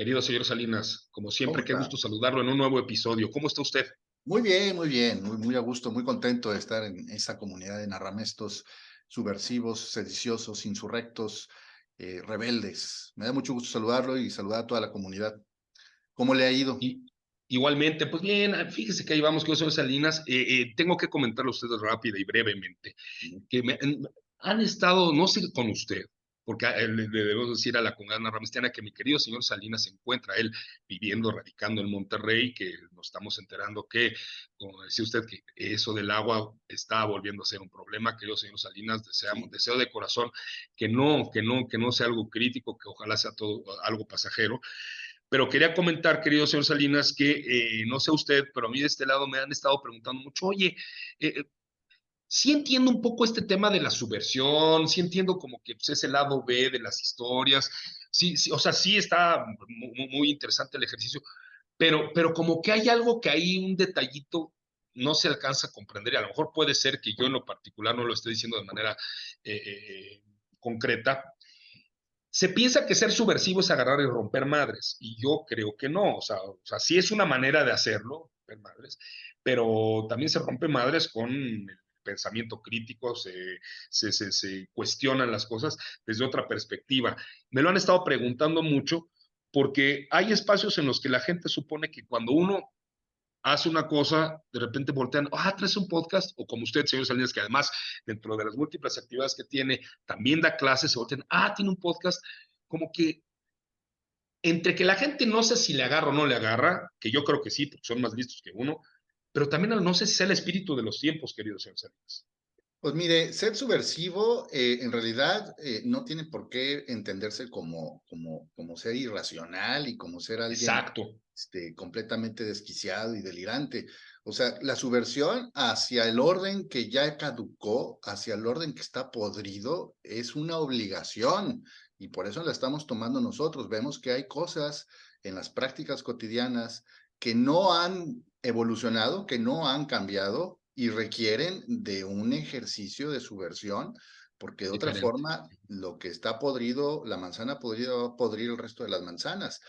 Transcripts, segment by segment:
Querido señor Salinas, como ¿Cómo siempre, qué está? gusto saludarlo en un nuevo episodio. ¿Cómo está usted? Muy bien, muy a gusto, muy contento de estar en esta comunidad de narramestos subversivos, sediciosos, insurrectos, rebeldes. Me da mucho gusto saludarlo y saludar a toda la comunidad. ¿Cómo le ha ido? Y, igualmente, pues bien, fíjese que ahí vamos, que señor Salinas. Tengo que comentarle a ustedes rápida y brevemente que han estado, no sé con usted, porque le debo decir a la comunidad narramistiana que mi querido señor Salinas se encuentra él viviendo, radicando en Monterrey, que nos estamos enterando que, como decía usted, que eso del agua está volviendo a ser un problema. Querido señor Salinas, Sí. deseo de corazón que no sea algo crítico, que ojalá sea todo algo pasajero. Pero quería comentar, querido señor Salinas, que no sé usted, pero a mí de este lado me han estado preguntando mucho, oye, eh, sí entiendo un poco este tema de la subversión, sí entiendo como que pues, es el lado B de las historias, sí, sí, o sea, sí está muy interesante el ejercicio, pero como que hay algo que hay un detallito no se alcanza a comprender, y a lo mejor puede ser que yo en lo particular no lo esté diciendo de manera eh, eh, concreta. Se piensa que ser subversivo es agarrar y romper madres, y yo creo que no, o sea, sí es una manera de hacerlo, romper madres, pero también se rompe madres con el pensamiento crítico, se cuestionan las cosas desde otra perspectiva. Me lo han estado preguntando mucho porque hay espacios en los que la gente supone que cuando uno hace una cosa, de repente voltean, traes un podcast, o como usted, señor Salinas, que además, dentro de las múltiples actividades que tiene, también da clases, se voltean, tiene un podcast, como que entre que la gente no sé si le agarra o no le agarra, que yo creo que sí, porque son más listos que uno, pero también no sé si es el espíritu de los tiempos, querido señor Salinas. Pues mire, ser subversivo en realidad no tiene por qué entenderse como ser irracional y como ser alguien Exacto, completamente desquiciado y delirante. O sea, la subversión hacia el orden que ya caducó, hacia el orden que está podrido, es una obligación y por eso la estamos tomando nosotros. Vemos que hay cosas en las prácticas cotidianas que no han evolucionado, que no han cambiado y requieren de un ejercicio de subversión, porque de otra diferente. forma, lo que está podrido, la manzana podrida va a podrir el resto de las manzanas.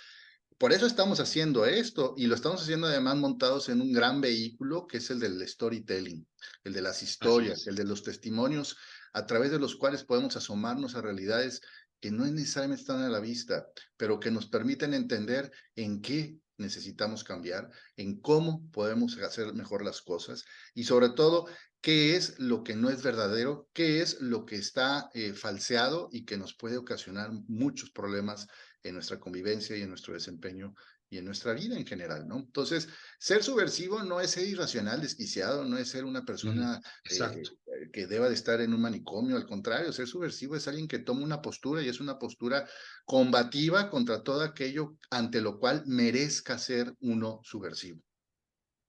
Por eso estamos haciendo esto y lo estamos haciendo además montados en un gran vehículo que es el del storytelling, el de las Así historias, es. el de los testimonios a través de los cuales podemos asomarnos a realidades que no necesariamente están a la vista, pero que nos permiten entender en qué necesitamos cambiar, en cómo podemos hacer mejor las cosas y sobre todo qué es lo que no es verdadero, qué es lo que está falseado y que nos puede ocasionar muchos problemas en nuestra convivencia y en nuestro desempeño y en nuestra vida en general, ¿no? Entonces, ser subversivo no es ser irracional, desquiciado, no es ser una persona Exacto. que deba de estar en un manicomio, al contrario, ser subversivo es alguien que toma una postura y es una postura combativa contra todo aquello ante lo cual merezca ser uno subversivo.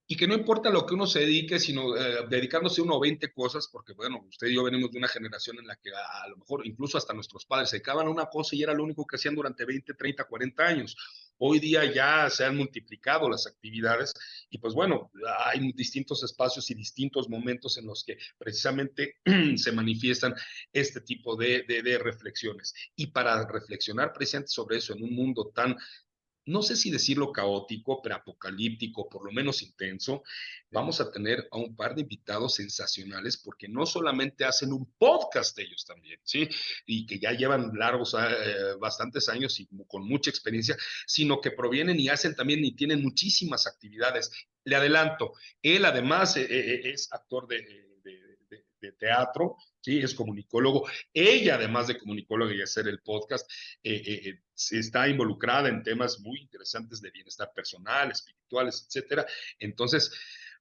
Y que no importa lo que uno se dedique, sino dedicándose uno a 20 cosas, porque bueno, usted y yo venimos de una generación en la que a lo mejor incluso hasta nuestros padres se dedicaban a una cosa y era lo único que hacían durante 20, 30, 40 años. Hoy día ya se han multiplicado las actividades y pues bueno, hay distintos espacios y distintos momentos en los que precisamente se manifiestan este tipo de reflexiones. Y para reflexionar precisamente sobre eso en un mundo tan no sé si decirlo caótico, pero apocalíptico, por lo menos intenso, Sí. vamos a tener a un par de invitados sensacionales porque no solamente hacen un podcast ellos también, ¿sí? Y que ya llevan largos, bastantes años y con mucha experiencia, sino que provienen y hacen también y tienen muchísimas actividades. Le adelanto, él además es actor de teatro, ¿sí? Es comunicólogo. Ella, además de comunicóloga y hacer el podcast, está involucrada en temas muy interesantes de bienestar personal, espirituales, etcétera. Entonces,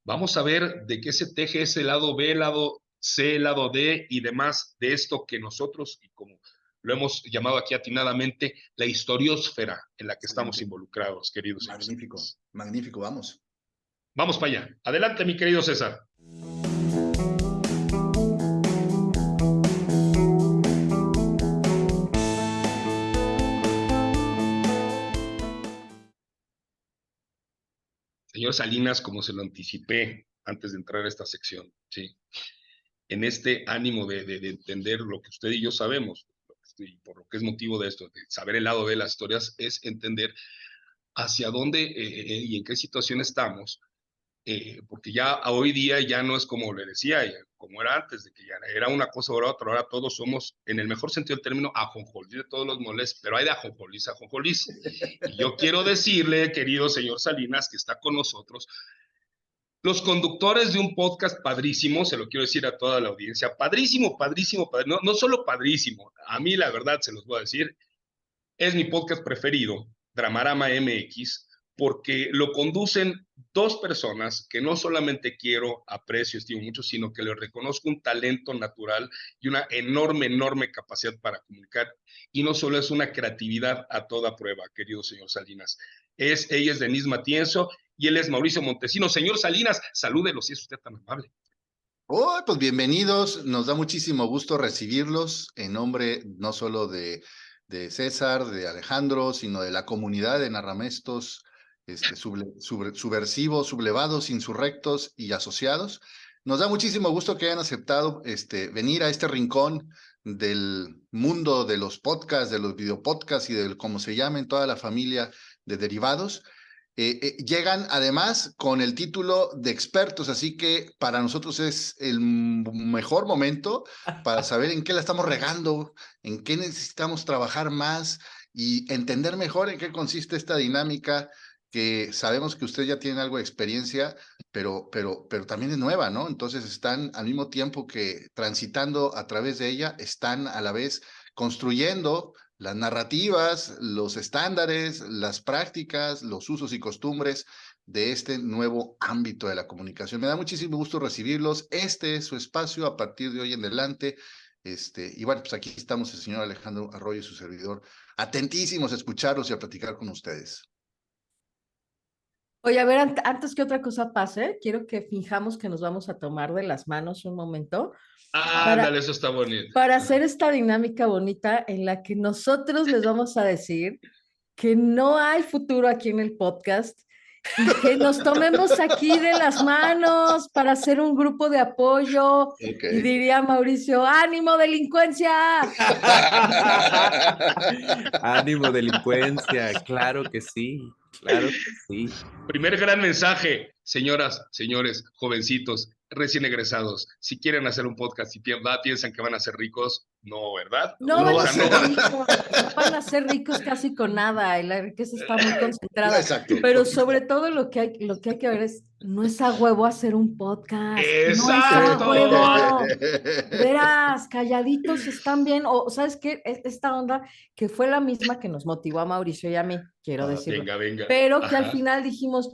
vamos a ver de qué se teje ese lado B, lado C, lado D y demás de esto que nosotros, y como lo hemos llamado aquí atinadamente, la historiosfera en la que estamos Excelente. involucrados, queridos Magnífico, señores. magnífico, vamos. Vamos para allá. Adelante, mi querido César. Señor Salinas, como se lo anticipé antes de entrar a esta sección, ¿sí? En este ánimo de entender lo que usted y yo sabemos, y por lo que es motivo de esto, de saber el lado de las historias, es entender. hacia dónde y en qué situación estamos, porque ya hoy día ya no es como le decía, como era antes, de que ya era una cosa o otra, ahora todos somos, en el mejor sentido del término, ajonjolís de todos los moles, pero hay de ajonjolís a ajonjolís. Y yo quiero decirle, querido señor Salinas, que está con nosotros, los conductores de un podcast padrísimo, se lo quiero decir a toda la audiencia, padrísimo, padrísimo, no, no solo padrísimo, a mí la verdad se los voy a decir, es mi podcast preferido, Dramarama MX, porque lo conducen dos personas que no solamente quiero, aprecio, estimo mucho, sino que les reconozco un talento natural y una enorme, enorme capacidad para comunicar. Y no solo es una creatividad a toda prueba, querido señor Salinas. Ella es Denise Matienzo y él es Mauricio Montesinos. Señor Salinas, salúdelo si es usted tan amable. Oh, pues bienvenidos, nos da muchísimo gusto recibirlos en nombre no solo de César, de Alejandro, sino de la comunidad de narramestos subversivos, sublevados, insurrectos y asociados. Nos da muchísimo gusto que hayan aceptado venir a este rincón del mundo de los podcasts, de los videopodcasts y de como se llamen toda la familia de derivados. Llegan además con el título de expertos, así que para nosotros es el mejor momento para saber en qué la estamos regando, en qué necesitamos trabajar más y entender mejor en qué consiste esta dinámica que sabemos que ustedes ya tienen algo de experiencia, pero también es nueva, ¿no? Entonces están al mismo tiempo que transitando a través de ella, están a la vez construyendo las narrativas, los estándares, las prácticas, los usos y costumbres de este nuevo ámbito de la comunicación. Me da muchísimo gusto recibirlos. Este es su espacio a partir de hoy en adelante. Y bueno, pues aquí estamos el señor Alejandro Arroyo y su servidor, atentísimos a escucharlos y a platicar con ustedes. Oye, a ver, antes que otra cosa pase, quiero que fijamos que nos vamos a tomar de las manos un momento Ándale, eso está bonito. para hacer esta dinámica bonita en la que nosotros les vamos a decir que no hay futuro aquí en el podcast y que nos tomemos aquí de las manos para hacer un grupo de apoyo. Okay. Y diría Mauricio, ¡ánimo, delincuencia! Ánimo, delincuencia, claro que sí, claro que sí. Primer gran mensaje, señoras, señores, jovencitos, recién egresados, si quieren hacer un podcast y piensan que van a ser ricos, no, ¿verdad? No van a ser no. ricos, no van a ser ricos casi con nada, y la riqueza está muy concentrada. Exacto. Pero sobre todo lo que hay que ver es, no es a huevo hacer un podcast. ¡Exacto! No es a huevo. Verás, calladitos están bien, o ¿sabes qué? Esta onda que fue la misma que nos motivó a Mauricio y a mí, quiero decirlo. Venga. Pero que Ajá. al final dijimos,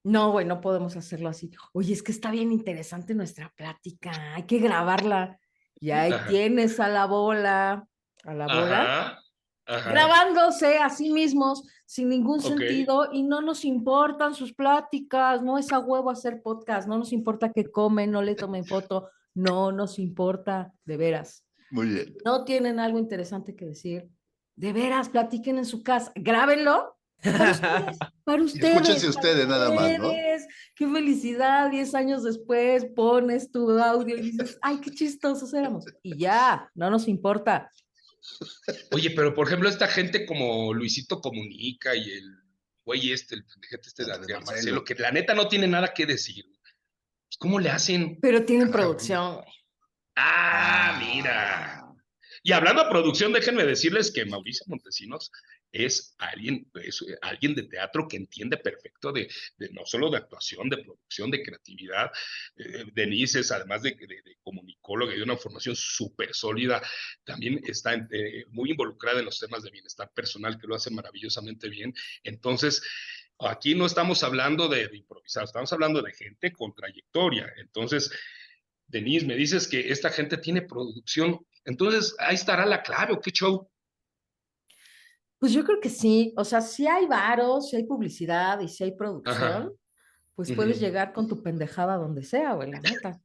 no, güey, no podemos hacerlo así. Oye, es que está bien interesante nuestra plática, hay que grabarla. Y ahí tienes a la bola, Ajá. grabándose a sí mismos sin ningún sentido y no nos importan sus pláticas, no es a huevo hacer podcast, no nos importa que comen, no le tomen foto, no nos importa, de veras. Muy bien. No tienen algo interesante que decir, de veras, platiquen en su casa, grábenlo. Para ustedes. Escúchense ustedes nada más, ¿no? Qué felicidad, 10 años después pones tu audio y dices, ay, qué chistosos éramos. Y ya, no nos importa. Oye, pero por ejemplo, esta gente como Luisito Comunica y el güey el pendejete de Adrián Marcelo, que la neta no tiene nada que decir. ¿Cómo le hacen? Pero tienen producción, güey. Mira. Y hablando de producción, déjenme decirles que Mauricio Montesinos es alguien de teatro que entiende perfecto de no solo de actuación, de producción, de creatividad. Denise es, además de comunicóloga y de una formación súper sólida, también está muy involucrada en los temas de bienestar personal, que lo hace maravillosamente bien. Entonces, aquí no estamos hablando de improvisar, estamos hablando de gente con trayectoria. Entonces, Denise, me dices que esta gente tiene producción, entonces ahí estará la clave, ¿o qué show? Pues yo creo que sí, o sea, si hay varos, si hay publicidad y si hay producción, pues puedes llegar con tu pendejada donde sea, güey, la neta.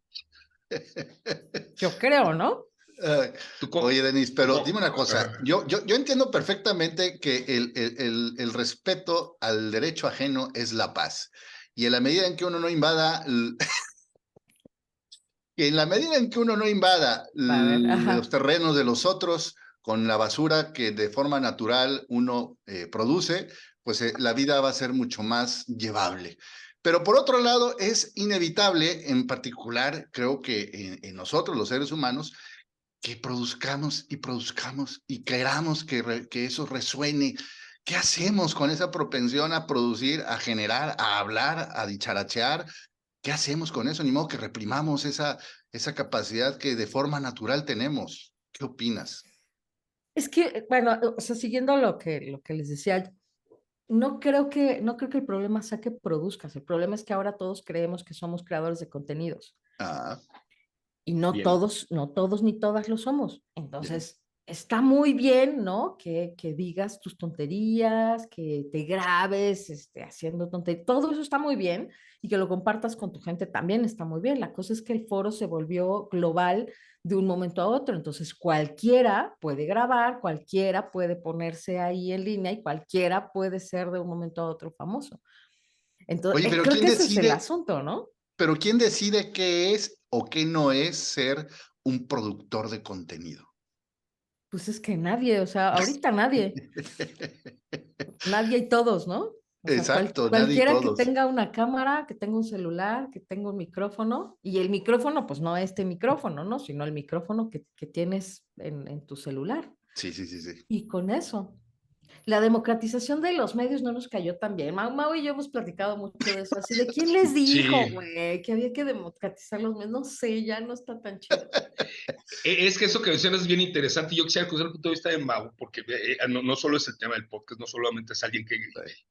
Yo creo, ¿no? Oye, Denise, pero dime una cosa, yo entiendo perfectamente que el respeto al derecho ajeno es la paz, y en la medida en que uno no invada... los terrenos de los otros con la basura que de forma natural uno produce, pues la vida va a ser mucho más llevable. Pero por otro lado, es inevitable, en particular, creo que en nosotros, los seres humanos, que produzcamos y queramos que eso resuene. ¿Qué hacemos con esa propensión a producir, a generar, a hablar, a dicharachear? ¿Qué hacemos con eso? Ni modo que reprimamos esa capacidad que de forma natural tenemos. ¿Qué opinas? Es que, bueno, o sea, siguiendo lo que les decía, no creo que el problema sea que produzcas, el problema es que ahora todos creemos que somos creadores de contenidos. Ah, Y Bien. no todos ni todas lo somos. bien. Entonces, está muy bien, ¿no? Que digas tus tonterías, que te grabes haciendo tonterías, todo eso está muy bien y que lo compartas con tu gente también está muy bien. La cosa es que el foro se volvió global de un momento a otro, entonces cualquiera puede grabar, cualquiera puede ponerse ahí en línea y cualquiera puede ser de un momento a otro famoso. Entonces, Oye, pero creo que ese es el asunto, ¿no? ¿quién decide qué es o qué no es ser un productor de contenido? Pues es que nadie, o sea, ahorita nadie. Nadie y todos, ¿no? O sea, Exacto, nadie y cualquiera que todos. tenga una cámara, que tenga un celular, que tenga un micrófono, y el micrófono, pues no este micrófono, ¿no? Sino el micrófono que tienes en tu celular. Sí, sí, sí, sí. Y con eso. La democratización de los medios no nos cayó tan bien. Mau y yo hemos platicado mucho de eso, así de quién les dijo, Sí, güey, que había que democratizar los medios. No sé, ya no está tan chido. es que eso que mencionas es bien interesante. Yo quisiera conocer el punto de vista de Mau, porque no solo es el tema del podcast, no solamente es alguien que,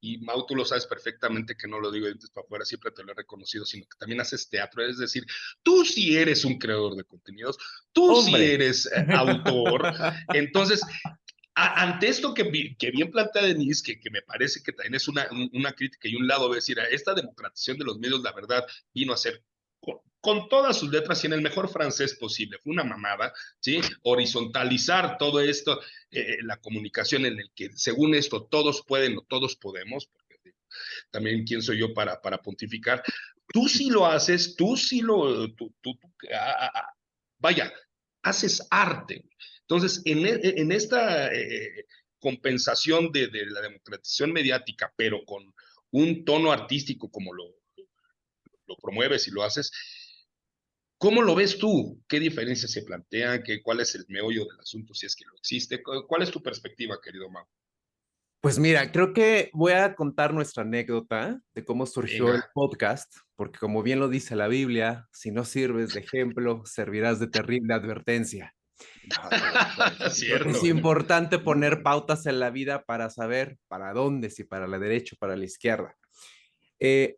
y Mau, tú lo sabes perfectamente que no lo digo de dientes para afuera, siempre te lo he reconocido, sino que también haces teatro, es decir, tú sí eres un creador de contenidos, tú sí Hombre. eres autor. Entonces, ante esto que bien plantea Denise, que me parece que también es una crítica y un lado, es decir, esta democratización de los medios, la verdad, vino a ser con todas sus letras y en el mejor francés posible. Fue una mamada, ¿sí? Horizontalizar todo esto, la comunicación en el que, según esto, todos pueden o todos podemos, porque también quién soy yo para pontificar. Tú sí lo haces, tú sí lo, vaya, haces arte. Entonces, en esta compensación de la democratización mediática, pero con un tono artístico como lo promueves y lo haces, ¿cómo lo ves tú? ¿Qué diferencias se plantean? ¿Cuál es el meollo del asunto, si es que lo existe? ¿Cuál es tu perspectiva, querido Mau? Pues mira, creo que voy a contar nuestra anécdota de cómo surgió el Venga. podcast, porque como bien lo dice la Biblia, si no sirves de ejemplo, servirás de terrible advertencia. Ah, caray, Es Cierto. importante poner pautas en la vida para saber para dónde, si para la derecha o para la izquierda.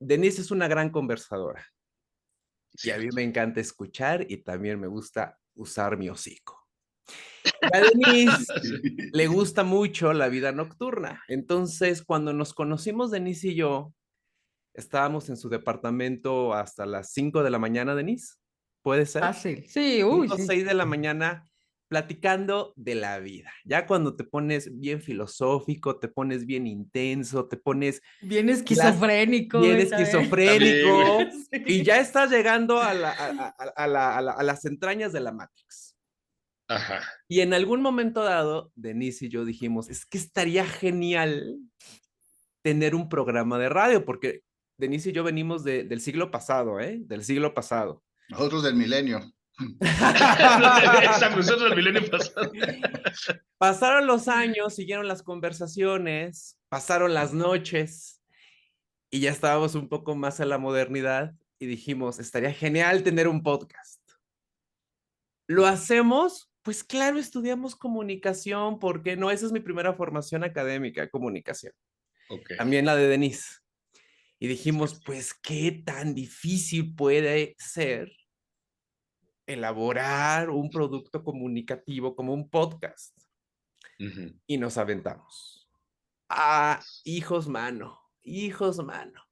Denise es una gran conversadora y a mí Cierto. me encanta escuchar y también me gusta usar mi hocico. A Denise le gusta mucho la vida nocturna. Entonces, cuando nos conocimos, Denise y yo, estábamos en su departamento hasta las 5 de la mañana, Denise. ¿Puede ser? Fácil. Sí, uy, 5 o sí. 6 de la mañana platicando de la vida. Ya cuando te pones bien filosófico, te pones bien intenso, te pones Bien las, esquizofrénico, bien güey, también. También, güey. esquizofrénico y Sí. ya estás llegando a las entrañas de la Matrix. Ajá. Y en algún momento dado, Denise y yo dijimos, es que estaría genial tener un programa de radio, porque Denise y yo venimos del siglo pasado, ¿eh? Del siglo pasado. Nosotros del milenio. Exacto, nosotros el milenio pasado. Pasaron los años, siguieron las conversaciones, pasaron las noches y ya estábamos un poco más a la modernidad y dijimos, estaría genial tener un podcast. ¿Lo hacemos? Pues claro, estudiamos comunicación, ¿por qué no? Esa es mi primera formación académica, comunicación. Ok. También la de Denise. Y dijimos, pues, ¿qué tan difícil puede ser elaborar un producto comunicativo como un podcast? Ujú. Y nos aventamos. Ah, hijos mano, hijos mano.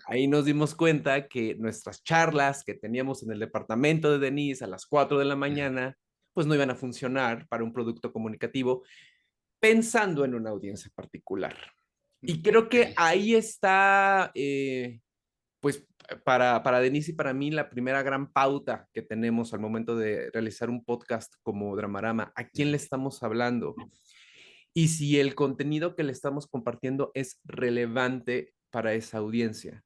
Ahí nos dimos cuenta que nuestras charlas que teníamos en el departamento de Denise a las 4 de la Ujú. mañana, pues no iban a funcionar para un producto comunicativo pensando en una audiencia particular. Y creo Ok. que ahí está, pues para Denise y para mí, la primera gran pauta que tenemos al momento de realizar un podcast como Dramarama. ¿A quién le estamos hablando? y si el contenido que le estamos compartiendo es relevante para esa audiencia.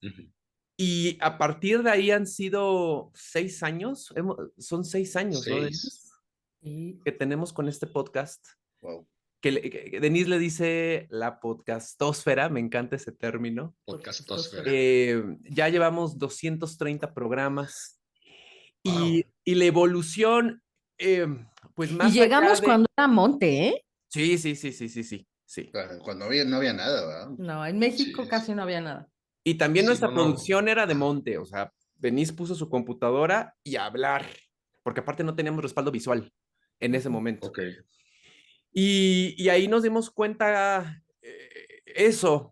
Ujú. Y a partir de ahí han sido 6 años, son 6 años, ¿no, 6. Denise? Sí. Que tenemos con este podcast. Wow. Que Denise le dice la podcastósfera, me encanta ese término. Podcastosfera. Ya llevamos 230 programas Wow. y la evolución, pues Y más allá llegamos de... cuando era monte, ¿eh? Sí, sí, sí, sí, sí, sí, sí. Cuando no había nada, ¿verdad? No, en México Sí, casi no había nada. Y también sí, nuestra no, no. producción era de monte, o sea, Denise puso su computadora y a hablar, porque aparte no teníamos respaldo visual en ese momento. Ok. Y ahí nos dimos cuenta eso,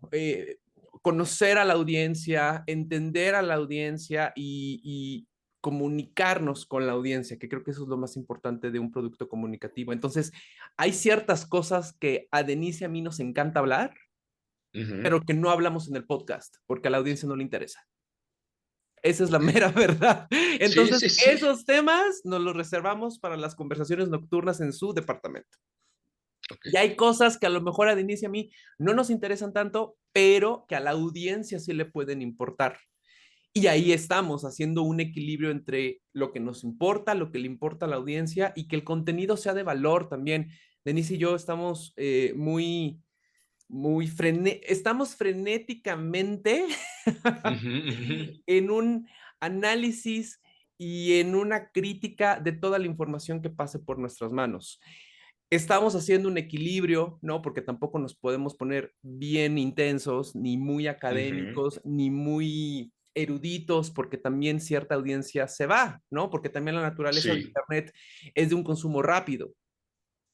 conocer a la audiencia, entender a la audiencia y comunicarnos con la audiencia, que creo que eso es lo más importante de un producto comunicativo. Entonces, hay ciertas cosas que a Denise y a mí nos encanta hablar, Ujú. pero que no hablamos en el podcast, porque a la audiencia no le interesa. Esa es la Ok. mera verdad. Sí, Entonces, sí, sí. esos temas nos los reservamos para las conversaciones nocturnas en su departamento. Ok. Y hay cosas que a lo mejor a Denise y a mí no nos interesan tanto, pero que a la audiencia sí le pueden importar. Y ahí estamos haciendo un equilibrio entre lo que nos importa, lo que le importa a la audiencia y que el contenido sea de valor también. Denise y yo estamos estamos frenéticamente Ujú, ujú. en un análisis y en una crítica de toda la información que pase por nuestras manos. Estamos haciendo un equilibrio, ¿no? Porque tampoco nos podemos poner bien intensos, ni muy Ujú. académicos, ni muy eruditos, porque también cierta audiencia se va, ¿no? Porque también la naturaleza de Sí, Internet es de un consumo rápido.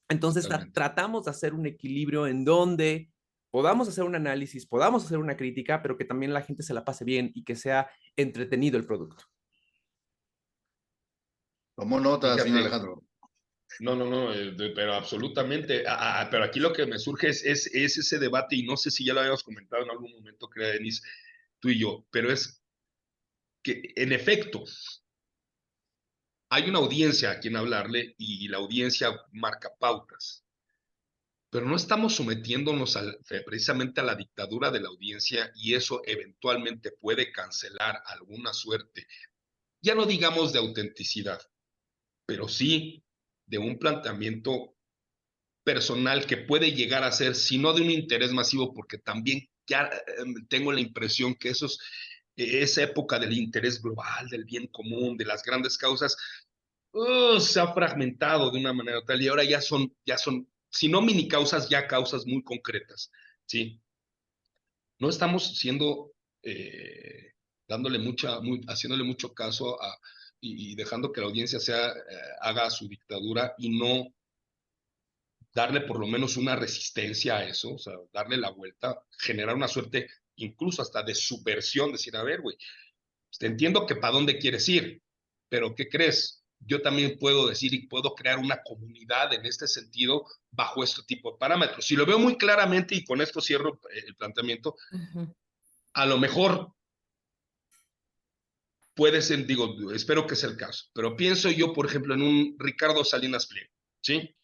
Entonces totalmente. tratamos de hacer un equilibrio en donde podamos hacer un análisis, podamos hacer una crítica, pero que también la gente se la pase bien y que sea entretenido el producto. Tomó nota, señor Fíjate, Alejandro. no, no, no, pero absolutamente. Pero aquí lo que me surge es ese debate, y no sé si ya lo habíamos comentado en algún momento, creo, Denise, tú y yo, pero es que, en efecto, hay una audiencia a quien hablarle y la audiencia marca pautas, pero no estamos sometiéndonos precisamente a la dictadura de la audiencia y eso eventualmente puede cancelar alguna suerte, ya no digamos de autenticidad, pero sí de un planteamiento personal que puede llegar a ser, si no de un interés masivo, porque también ya tengo la impresión que esa época del interés global, del bien común, de las grandes causas, se ha fragmentado de una manera tal y ahora ya son, si no mini causas, ya causas muy concretas, ¿sí? No estamos haciéndole mucho caso y dejando que la audiencia haga su dictadura y no darle por lo menos una resistencia a eso, o sea, darle la vuelta, generar una suerte incluso hasta de subversión, decir, a ver, güey, te entiendo que para dónde quieres ir, pero ¿qué crees? Yo también puedo decir y puedo crear una comunidad en este sentido bajo este tipo de parámetros. Si lo veo muy claramente y con esto cierro el planteamiento, a lo mejor puede ser, digo, espero que sea el caso, pero pienso yo, por ejemplo, en un Ricardo Salinas Pliego, ¿sí?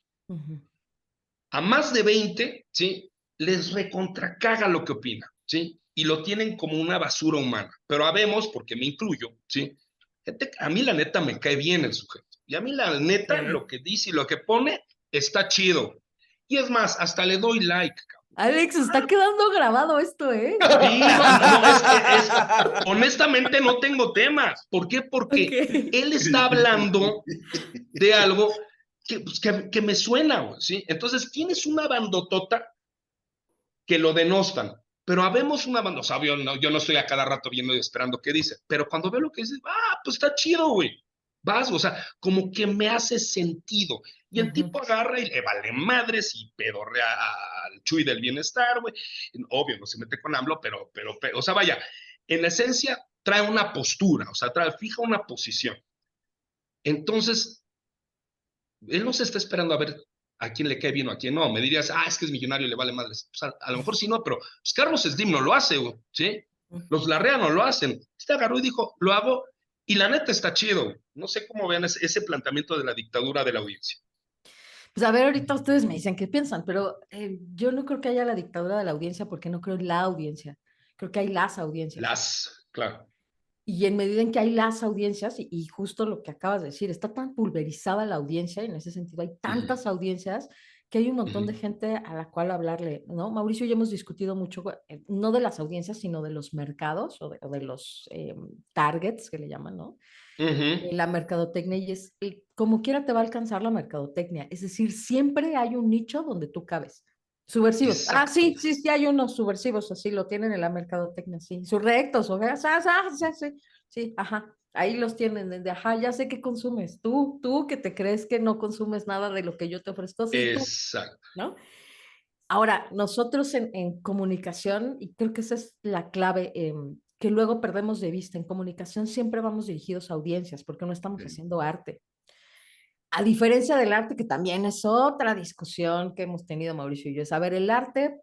A más de 20, ¿sí? Les recontracaga lo que opina, ¿sí? Y lo tienen como una basura humana. Pero habemos, porque me incluyo, ¿sí? Gente, a mí la neta me cae bien el sujeto. Y a mí la neta, Sí. lo que dice y lo que pone está chido. Y es más, hasta le doy like, cabrón. Alex, está quedando grabado esto, ¿eh? Sí, no, honestamente no tengo temas. ¿Por qué? Porque Ok. él está hablando de algo que me suena, ¿sí? Entonces tienes una bandotota que lo denostan, pero habemos una banda, o sea, yo no estoy a cada rato viendo y esperando qué dice, pero cuando veo lo que dice, pues está chido, güey. Vas, o sea, como que me hace sentido. Y el tipo agarra y le vale madres y pedorrea al Chuy del bienestar, güey. Obvio, no se mete con AMLO, pero, o sea, vaya, en la esencia trae una postura, o sea, fija una posición. Entonces, él no se está esperando a ver a quién le cae bien o a quién no. Me dirías, es que es millonario y le vale madres. Pues a lo mejor sí no, pero pues Carlos Slim no lo hace, ¿sí? Los Larrea no lo hacen. Este agarró y dijo, lo hago, y la neta está chido. No sé cómo vean ese planteamiento de la dictadura de la audiencia. Pues a ver, ahorita ustedes me dicen qué piensan, pero yo no creo que haya la dictadura de la audiencia porque no creo en la audiencia. Creo que hay las audiencias. Claro. Y en medida en que hay las audiencias, y justo lo que acabas de decir, está tan pulverizada la audiencia, y en ese sentido hay tantas audiencias que hay un montón de gente a la cual hablarle, ¿no? Mauricio y yo hemos discutido mucho, no de las audiencias, sino de los mercados o de los targets que le llaman, ¿no? La mercadotecnia y como quiera te va a alcanzar la mercadotecnia. Es decir, siempre hay un nicho donde tú cabes. Subversivos. Ah, Exacto. sí, hay unos subversivos, así lo tienen en la mercadotecnia, sí. Surrectos, o sea, sí, ajá. Ahí los tienen, desde, ajá, ya sé que consumes. Tú que te crees que no consumes nada de lo que yo te ofrezco, sí, tú, Exacto. ¿no? Ahora, nosotros en comunicación, y creo que esa es la clave, que luego perdemos de vista, en comunicación siempre vamos dirigidos a audiencias, porque no estamos Sí. haciendo arte. A diferencia del arte, que también es otra discusión que hemos tenido Mauricio y yo, es, a ver, el arte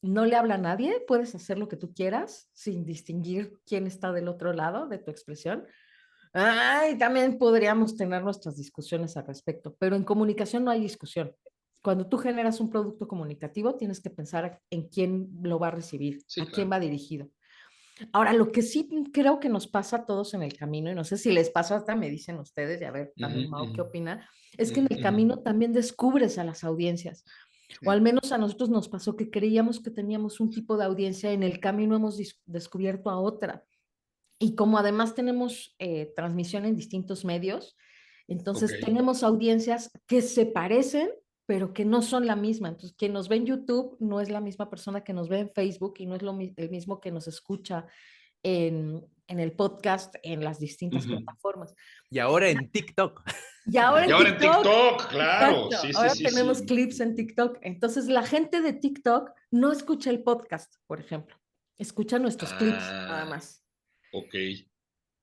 no le habla a nadie, puedes hacer lo que tú quieras sin distinguir quién está del otro lado de tu expresión. Y también podríamos tener nuestras discusiones al respecto, pero en comunicación no hay discusión. Cuando tú generas un producto comunicativo, tienes que pensar en quién lo va a recibir, Sí, a quién claro. va dirigido. Ahora, lo que sí creo que nos pasa a todos en el camino, y no sé si les pasa, hasta me dicen ustedes, y a ver también Mau, ¿qué opina? Es que en el camino también descubres a las audiencias, o al Sí. menos a nosotros nos pasó que creíamos que teníamos un tipo de audiencia, en el camino hemos descubierto a otra. Y como además tenemos transmisión en distintos medios, Ok. entonces tenemos audiencias que se parecen, pero que no son la misma. Entonces, quien nos ve en YouTube no es la misma persona que nos ve en Facebook y no es el mismo que nos escucha en el podcast, en las distintas plataformas. Y ahora en TikTok. Y ahora Y en ahora en TikTok, TikTok, claro. exacto, Sí, sí, ahora sí, tenemos sí. clips en TikTok. Entonces, la gente de TikTok no escucha el podcast, por ejemplo, escucha nuestros clips nada Ah, más. ok.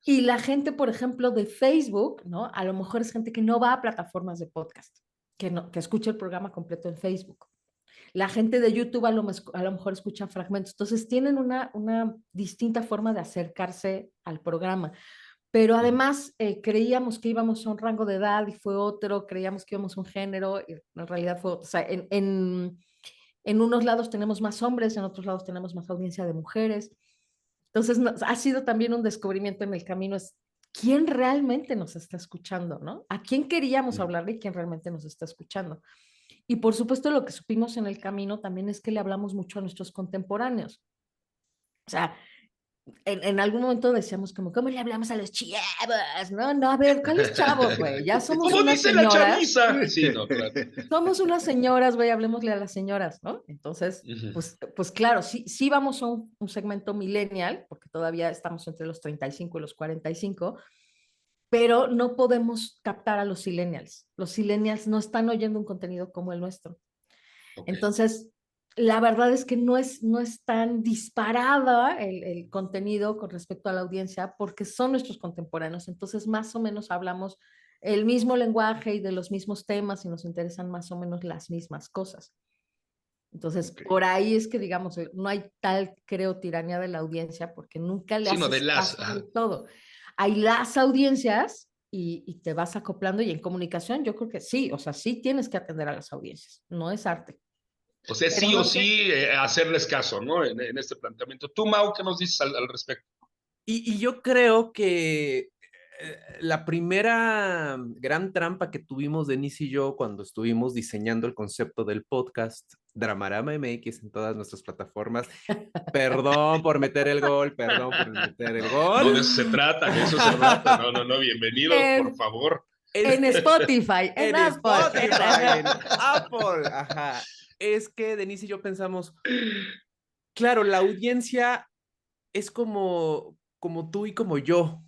Y la gente, por ejemplo, de Facebook, ¿no? A lo mejor es gente que no va a plataformas de podcast, que escucha el programa completo en Facebook. La gente de YouTube a lo mejor escucha fragmentos. Entonces, tienen una distinta forma de acercarse al programa. Pero además creíamos que íbamos a un rango de edad y fue otro, creíamos que íbamos a un género, y en realidad fue otro. O sea, en unos lados tenemos más hombres, en otros lados tenemos más audiencia de mujeres. Entonces, ha sido también un descubrimiento en el camino, es quién realmente nos está escuchando, ¿no? ¿A quién queríamos hablarle y quién realmente nos está escuchando? Y por supuesto, lo que supimos en el camino también es que le hablamos mucho a nuestros contemporáneos. O sea, en algún momento decíamos como, ¿cómo le hablamos a los chavos? No, no, a ver, ¿cuáles chavos, güey? Ya somos ¿Cómo unas dice la señoras, chaviza? Sí, no, claro. somos unas señoras, güey, hablemosle a las señoras, ¿no? Entonces, pues claro, sí vamos a un segmento millennial, porque todavía estamos entre los 35 y los 45, pero no podemos captar a los silenials. Los silenials no están oyendo un contenido como el nuestro. Ok. Entonces, la verdad es que no es tan disparada el contenido con respecto a la audiencia porque son nuestros contemporáneos. Entonces, más o menos hablamos el mismo lenguaje y de los mismos temas y nos interesan más o menos las mismas cosas. Entonces, Ok. por ahí es que, digamos, no hay tal, creo, tiranía de la audiencia porque nunca le Sino de haces las. caso Ajá. del todo. Hay las audiencias y te vas acoplando y en comunicación yo creo que sí, o sea, sí tienes que atender a las audiencias, no es arte. O sea, Pero sí o no sé. sí hacerles caso, ¿no? En este planteamiento. Tú, Mau, ¿qué nos dices al respecto? Y yo creo que la primera gran trampa que tuvimos Denise y yo cuando estuvimos diseñando el concepto del podcast Dramarama MX en todas nuestras plataformas, perdón por meter el gol, perdón por meter el No, no, de gol. eso se trata, de eso se trata. No, no, no, bienvenidos, por En, favor. en Spotify, en En Apple. Spotify, en Apple, ajá. Es que Denise y yo pensamos, claro, la audiencia es como tú y como yo.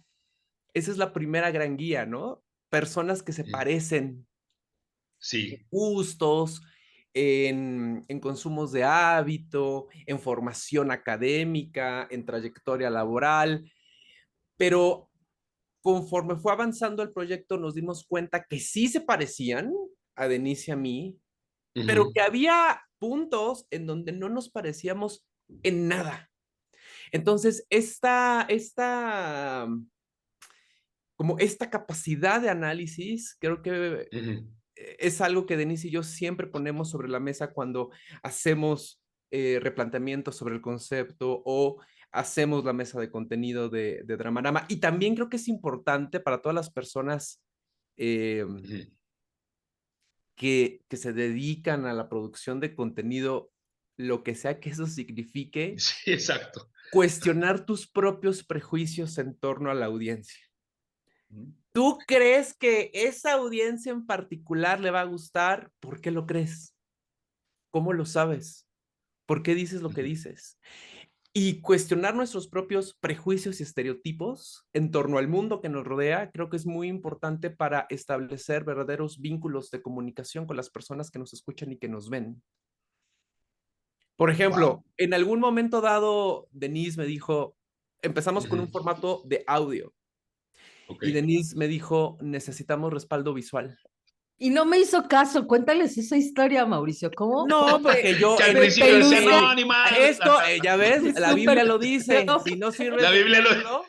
Esa es la primera gran guía, ¿no? Personas que se parecen en Sí. gustos, en consumos de hábito, en formación académica, en trayectoria laboral, pero conforme fue avanzando el proyecto nos dimos cuenta que sí se parecían a Denise y a mí, pero que había puntos en donde no nos parecíamos en nada. Entonces, como esta capacidad de análisis, creo que es algo que Denise y yo siempre ponemos sobre la mesa cuando hacemos replanteamientos sobre el concepto o hacemos la mesa de contenido de Dramarama. Y también creo que es importante para todas las personas que se dedican a la producción de contenido, lo que sea que eso signifique, Sí, exacto. cuestionar tus propios prejuicios en torno a la audiencia. ¿Tú crees que esa audiencia en particular le va a gustar? ¿Por qué lo crees? ¿Cómo lo sabes? ¿Por qué dices lo que dices? Y cuestionar nuestros propios prejuicios y estereotipos en torno al mundo que nos rodea, creo que es muy importante para establecer verdaderos vínculos de comunicación con las personas que nos escuchan y que nos ven. Por ejemplo, Wow. en algún momento dado, Denise me dijo, empezamos con un Ujú. formato de audio. Ok. Y Denise me dijo, necesitamos respaldo visual. Y no me hizo caso. Cuéntales esa historia, Mauricio. ¿Cómo No, porque yo Que al me principio decía, peluzca? no, ni más. esto, ya ves, la Biblia Súper lo dice, feo. si no sirves La de Biblia lo... ejemplo,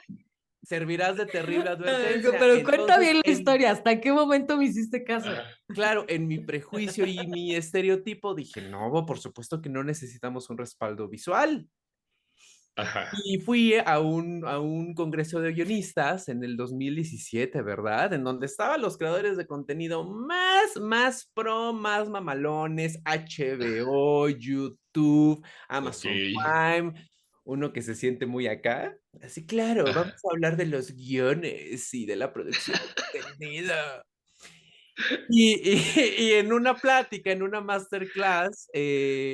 servirás de terrible advertencia. Pero cuenta Entonces, bien la historia. ¿Hasta qué momento me hiciste caso? Ajá. claro, en mi prejuicio y mi estereotipo dije, no, por supuesto que no necesitamos un respaldo visual. Ajá. Y fui a un congreso de guionistas en el 2017, ¿verdad? En donde estaban los creadores de contenido más pro, más mamalones, HBO, YouTube, Ok. Amazon Prime, uno que se siente muy acá. Así, claro, vamos Ajá. a hablar de los guiones y de la producción de contenido. Y en una plática, en una masterclass,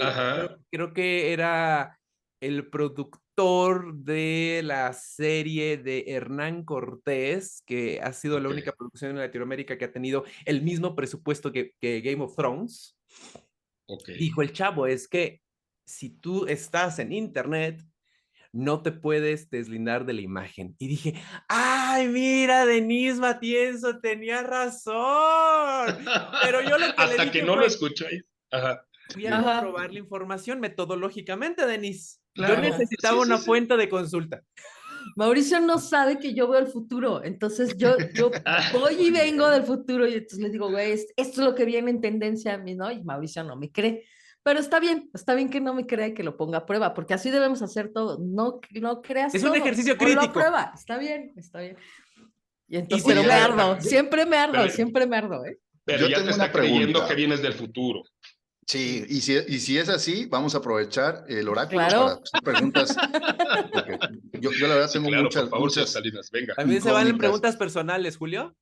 Ajá. creo que era el productor de la serie de Hernán Cortés, que ha sido la Ok. única producción en Latinoamérica que ha tenido el mismo presupuesto que Game of Thrones. Ok. Dijo el chavo, es que si tú estás en internet, no te puedes deslindar de la imagen. Y dije, ay, mira, Denise Matienzo tenía razón. Pero yo lo que le Hasta que dije no lo fue, escucháis. Ajá. voy a Dime. Ajá, comprobar la información metodológicamente, Denise. Yo Claro. ajá. necesitaba Sí, sí, una sí. fuente de consulta. Mauricio no sabe que yo veo el futuro. Entonces yo Ah, voy y muy vengo bien. del futuro y entonces les digo, güey, esto es lo que viene en tendencia a mí, ¿no? Y Mauricio no me cree. Pero está bien que no me crea y que lo ponga a prueba, porque así debemos hacer todo. No, no creas Es un todo, ejercicio ponlo a crítico. prueba. Está bien, está bien. Y Y entonces, sí, pero Oye, me a ver, ardo, yo, siempre me ardo, ¿eh? Pero yo ya te tengo una está creyendo que pregunta. vienes del futuro. Sí, y si es así, vamos a aprovechar el oráculo para Claro. hacer preguntas, porque yo la verdad Sí, tengo claro, por favor, señor muchas Salinas, venga. también se valen incógnitas. preguntas personales, Julio.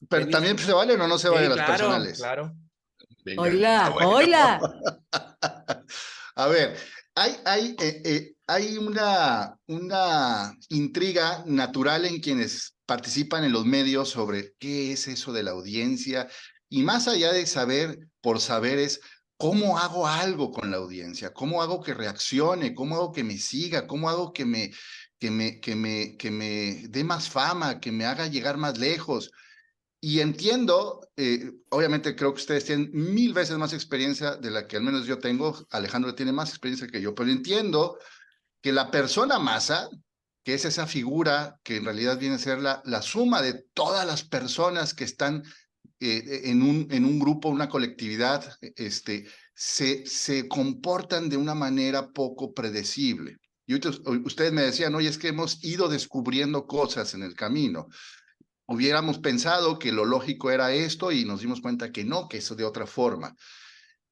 Pero Denise. también se valen o no se Sí, valen las claro, personales. claro. Venga. Está Oila, bueno. oila. A ver, hay una intriga natural en quienes participan en los medios sobre qué es eso de la audiencia y más allá de saber por saber es cómo hago algo con la audiencia, cómo hago que reaccione, cómo hago que me siga, cómo hago que me dé más fama, que me haga llegar más lejos. Y entiendo, obviamente creo que ustedes tienen 1000 veces más experiencia de la que al menos yo tengo. Alejandro tiene más experiencia que yo, pero entiendo que la persona masa, que es esa figura que en realidad viene a ser la suma de todas las personas que están en un grupo, una colectividad, se comportan de una manera poco predecible. Y ustedes me decían, oye, es que hemos ido descubriendo cosas en el camino. Hubiéramos pensado que lo lógico era esto y nos dimos cuenta que no, que eso de otra forma.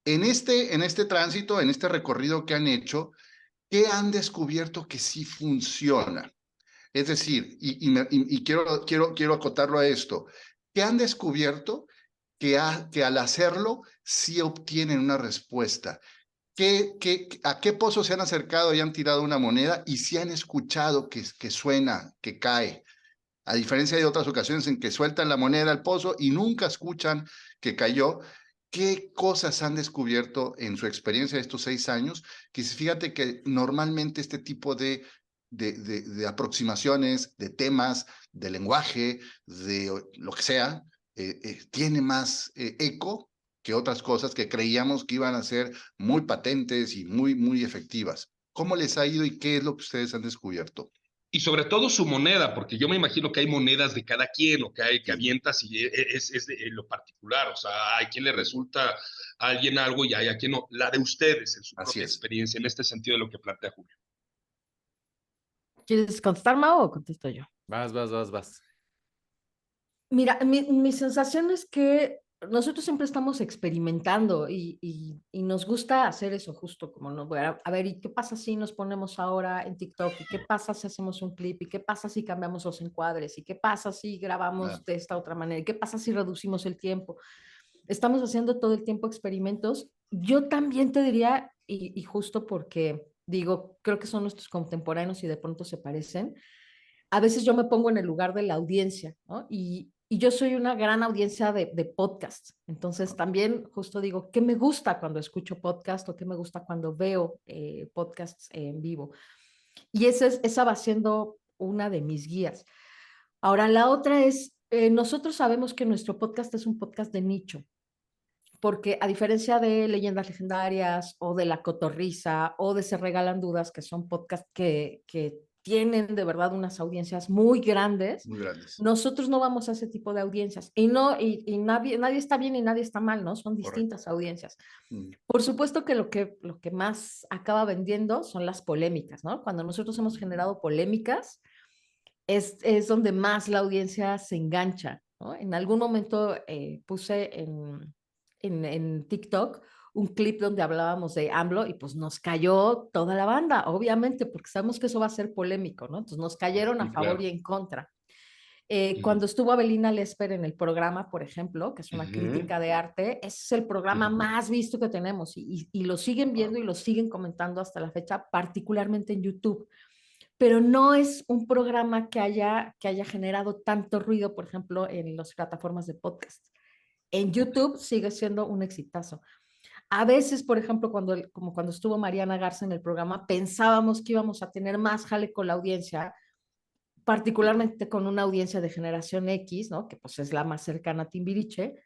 En este tránsito, en este recorrido que han hecho, ¿qué han descubierto que sí funciona? Es decir, y quiero acotarlo a esto, ¿qué han descubierto que al hacerlo sí obtienen una respuesta? ¿A qué pozo se han acercado y han tirado una moneda y si han escuchado que suena, que cae? A diferencia de otras ocasiones en que sueltan la moneda al pozo y nunca escuchan que cayó, ¿qué cosas han descubierto en su experiencia de estos 6 años? Que fíjate que normalmente este tipo de aproximaciones, de temas, de lenguaje, de lo que sea, tiene más eco que otras cosas que creíamos que iban a ser muy patentes y muy efectivas. ¿Cómo les ha ido y qué es lo que ustedes han descubierto? Y sobre todo su moneda, porque yo me imagino que hay monedas de cada quien, o que hay que avientas y es de lo particular. O sea, hay quien le resulta a alguien algo y hay a quien no. La de ustedes, en su Así propia es. experiencia, en este sentido de lo que plantea Julio. ¿Quieres contestar, Mau, o contesto yo? Vas. Mira, mi sensación es que nosotros siempre estamos experimentando y nos gusta hacer eso justo, como no, a ver, ¿y qué pasa si nos ponemos ahora en TikTok? ¿Y qué pasa si hacemos un clip? ¿Y qué pasa si cambiamos los encuadres? ¿Y qué pasa si grabamos de esta otra manera? ¿Y qué pasa si reducimos el tiempo? Estamos haciendo todo el tiempo experimentos. Yo también te diría, y justo porque digo, creo que son nuestros contemporáneos y de pronto se parecen, a veces yo me pongo en el lugar de la audiencia, ¿no? Y yo soy una gran audiencia de podcast. Entonces también justo digo, ¿qué me gusta cuando escucho podcast o qué me gusta cuando veo podcasts en vivo? Y esa va siendo una de mis guías. Ahora, la otra es, nosotros sabemos que nuestro podcast es un podcast de nicho, porque a diferencia de Leyendas Legendarias o de La Cotorrisa o de Se Regalan Dudas, que son podcasts que tienen de verdad unas audiencias muy grandes, Muy grandes. nosotros no vamos a ese tipo de audiencias. Y, no, y nadie está bien y nadie está mal, ¿no? Son distintas audiencias. Por supuesto que lo que más acaba vendiendo son las polémicas, ¿no? Cuando nosotros hemos generado polémicas, es donde más la audiencia se engancha, ¿no? En algún momento puse en TikTok un clip donde hablábamos de AMLO y pues nos cayó toda la banda, obviamente, porque sabemos que eso va a ser polémico, ¿no? Entonces nos cayeron a favor Claro. y en contra. Cuando estuvo Abelina Lesper en el programa, por ejemplo, que es una crítica de arte, ese es el programa más visto que tenemos y lo siguen viendo y lo siguen comentando hasta la fecha, particularmente en YouTube. Pero no es un programa que haya generado tanto ruido, por ejemplo, en las plataformas de podcast. En YouTube sigue siendo un exitazo. A veces, por ejemplo, como cuando estuvo Mariana Garza en el programa, pensábamos que íbamos a tener más jale con la audiencia, particularmente con una audiencia de generación X, ¿no? Que pues es la más cercana a Timbiriche,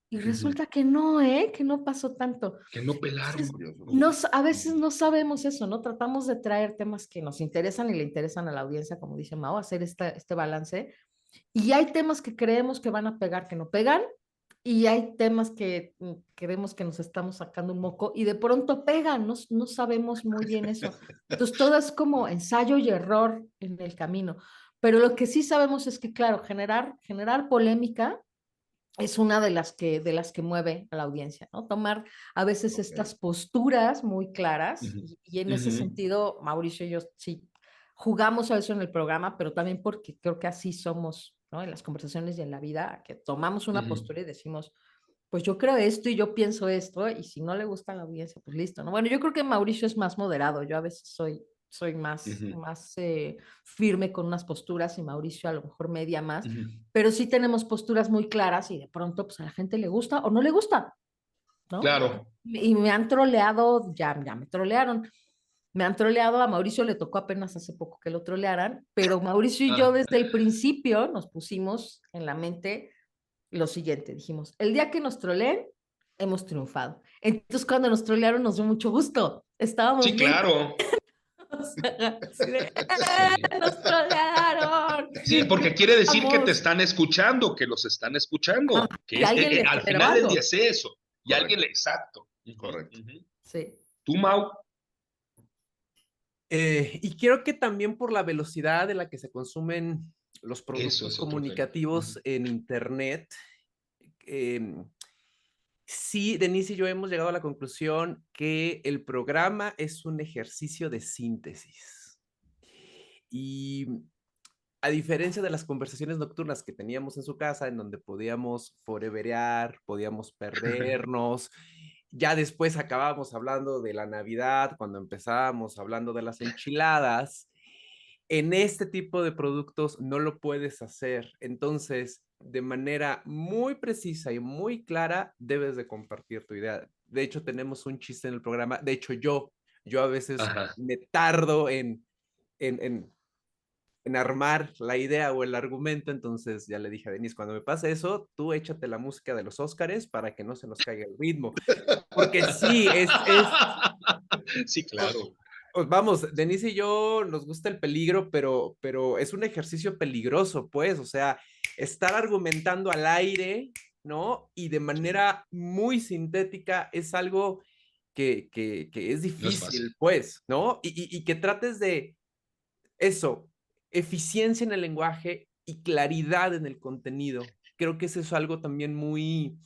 y resulta que no, ¿eh? Que no pasó tanto. Que no pelaron. Entonces, a veces no sabemos eso, ¿no? Tratamos de traer temas que nos interesan y le interesan a la audiencia, como dice Mao, hacer este balance. Y hay temas que creemos que van a pegar, que no pegan, y hay temas que creemos que nos estamos sacando un moco y de pronto pegan, no sabemos muy bien eso. Entonces, todo es como ensayo y error en el camino. Pero lo que sí sabemos es que, claro, generar polémica es una de las que mueve a la audiencia, ¿no? Tomar a veces estas posturas muy claras y en ese sentido, Mauricio y yo sí jugamos a eso en el programa, pero también porque creo que así somos, ¿no? En las conversaciones y en la vida, que tomamos una postura y decimos, pues yo creo esto y yo pienso esto, y si no le gusta a la audiencia, pues listo, ¿no? Bueno, yo creo que Mauricio es más moderado, yo a veces soy más firme con unas posturas y Mauricio a lo mejor media más, pero sí tenemos posturas muy claras y de pronto pues a la gente le gusta o no le gusta, ¿no? Claro. Y me han troleado, ya me trolearon. Me han troleado, a Mauricio le tocó apenas hace poco que lo trolearan, pero Mauricio y yo desde el principio nos pusimos en la mente lo siguiente, dijimos, el día que nos troleen, hemos triunfado. Entonces cuando nos trolearon nos dio mucho gusto, estábamos Sí, bien. claro. Así de, Sí. nos trolearon. Sí, porque quiere decir que te están escuchando, que los están escuchando, que Y es, alguien le al generó final del algo. día es eso, y Correcto. alguien le, exacto. Correcto. Sí. ¿Tú, Mau? Y creo que también por la velocidad de la que se consumen los Eso productos es otro tema. comunicativos en Internet, sí, Denise y yo hemos llegado a la conclusión que el programa es un ejercicio de síntesis. Y a diferencia de las conversaciones nocturnas que teníamos en su casa, en donde podíamos foreverear, podíamos perdernos, ya después acabábamos hablando de la Navidad, cuando empezábamos hablando de las enchiladas, en este tipo de productos no lo puedes hacer. Entonces, de manera muy precisa y muy clara, debes de compartir tu idea. De hecho, tenemos un chiste en el programa. De hecho, yo a veces me tardo en armar la idea o el argumento, entonces ya le dije a Denise, cuando me pase eso, tú échate la música de los Óscares para que no se nos caiga el ritmo, porque sí, Sí, claro. Vamos, Denise y yo nos gusta el peligro, pero es un ejercicio peligroso, pues, o sea, estar argumentando al aire, ¿no? Y de manera muy sintética es algo que es No es fácil. difícil, pues, ¿no? Y que trates de eso, eficiencia en el lenguaje y claridad en el contenido. Creo que eso es algo también muy,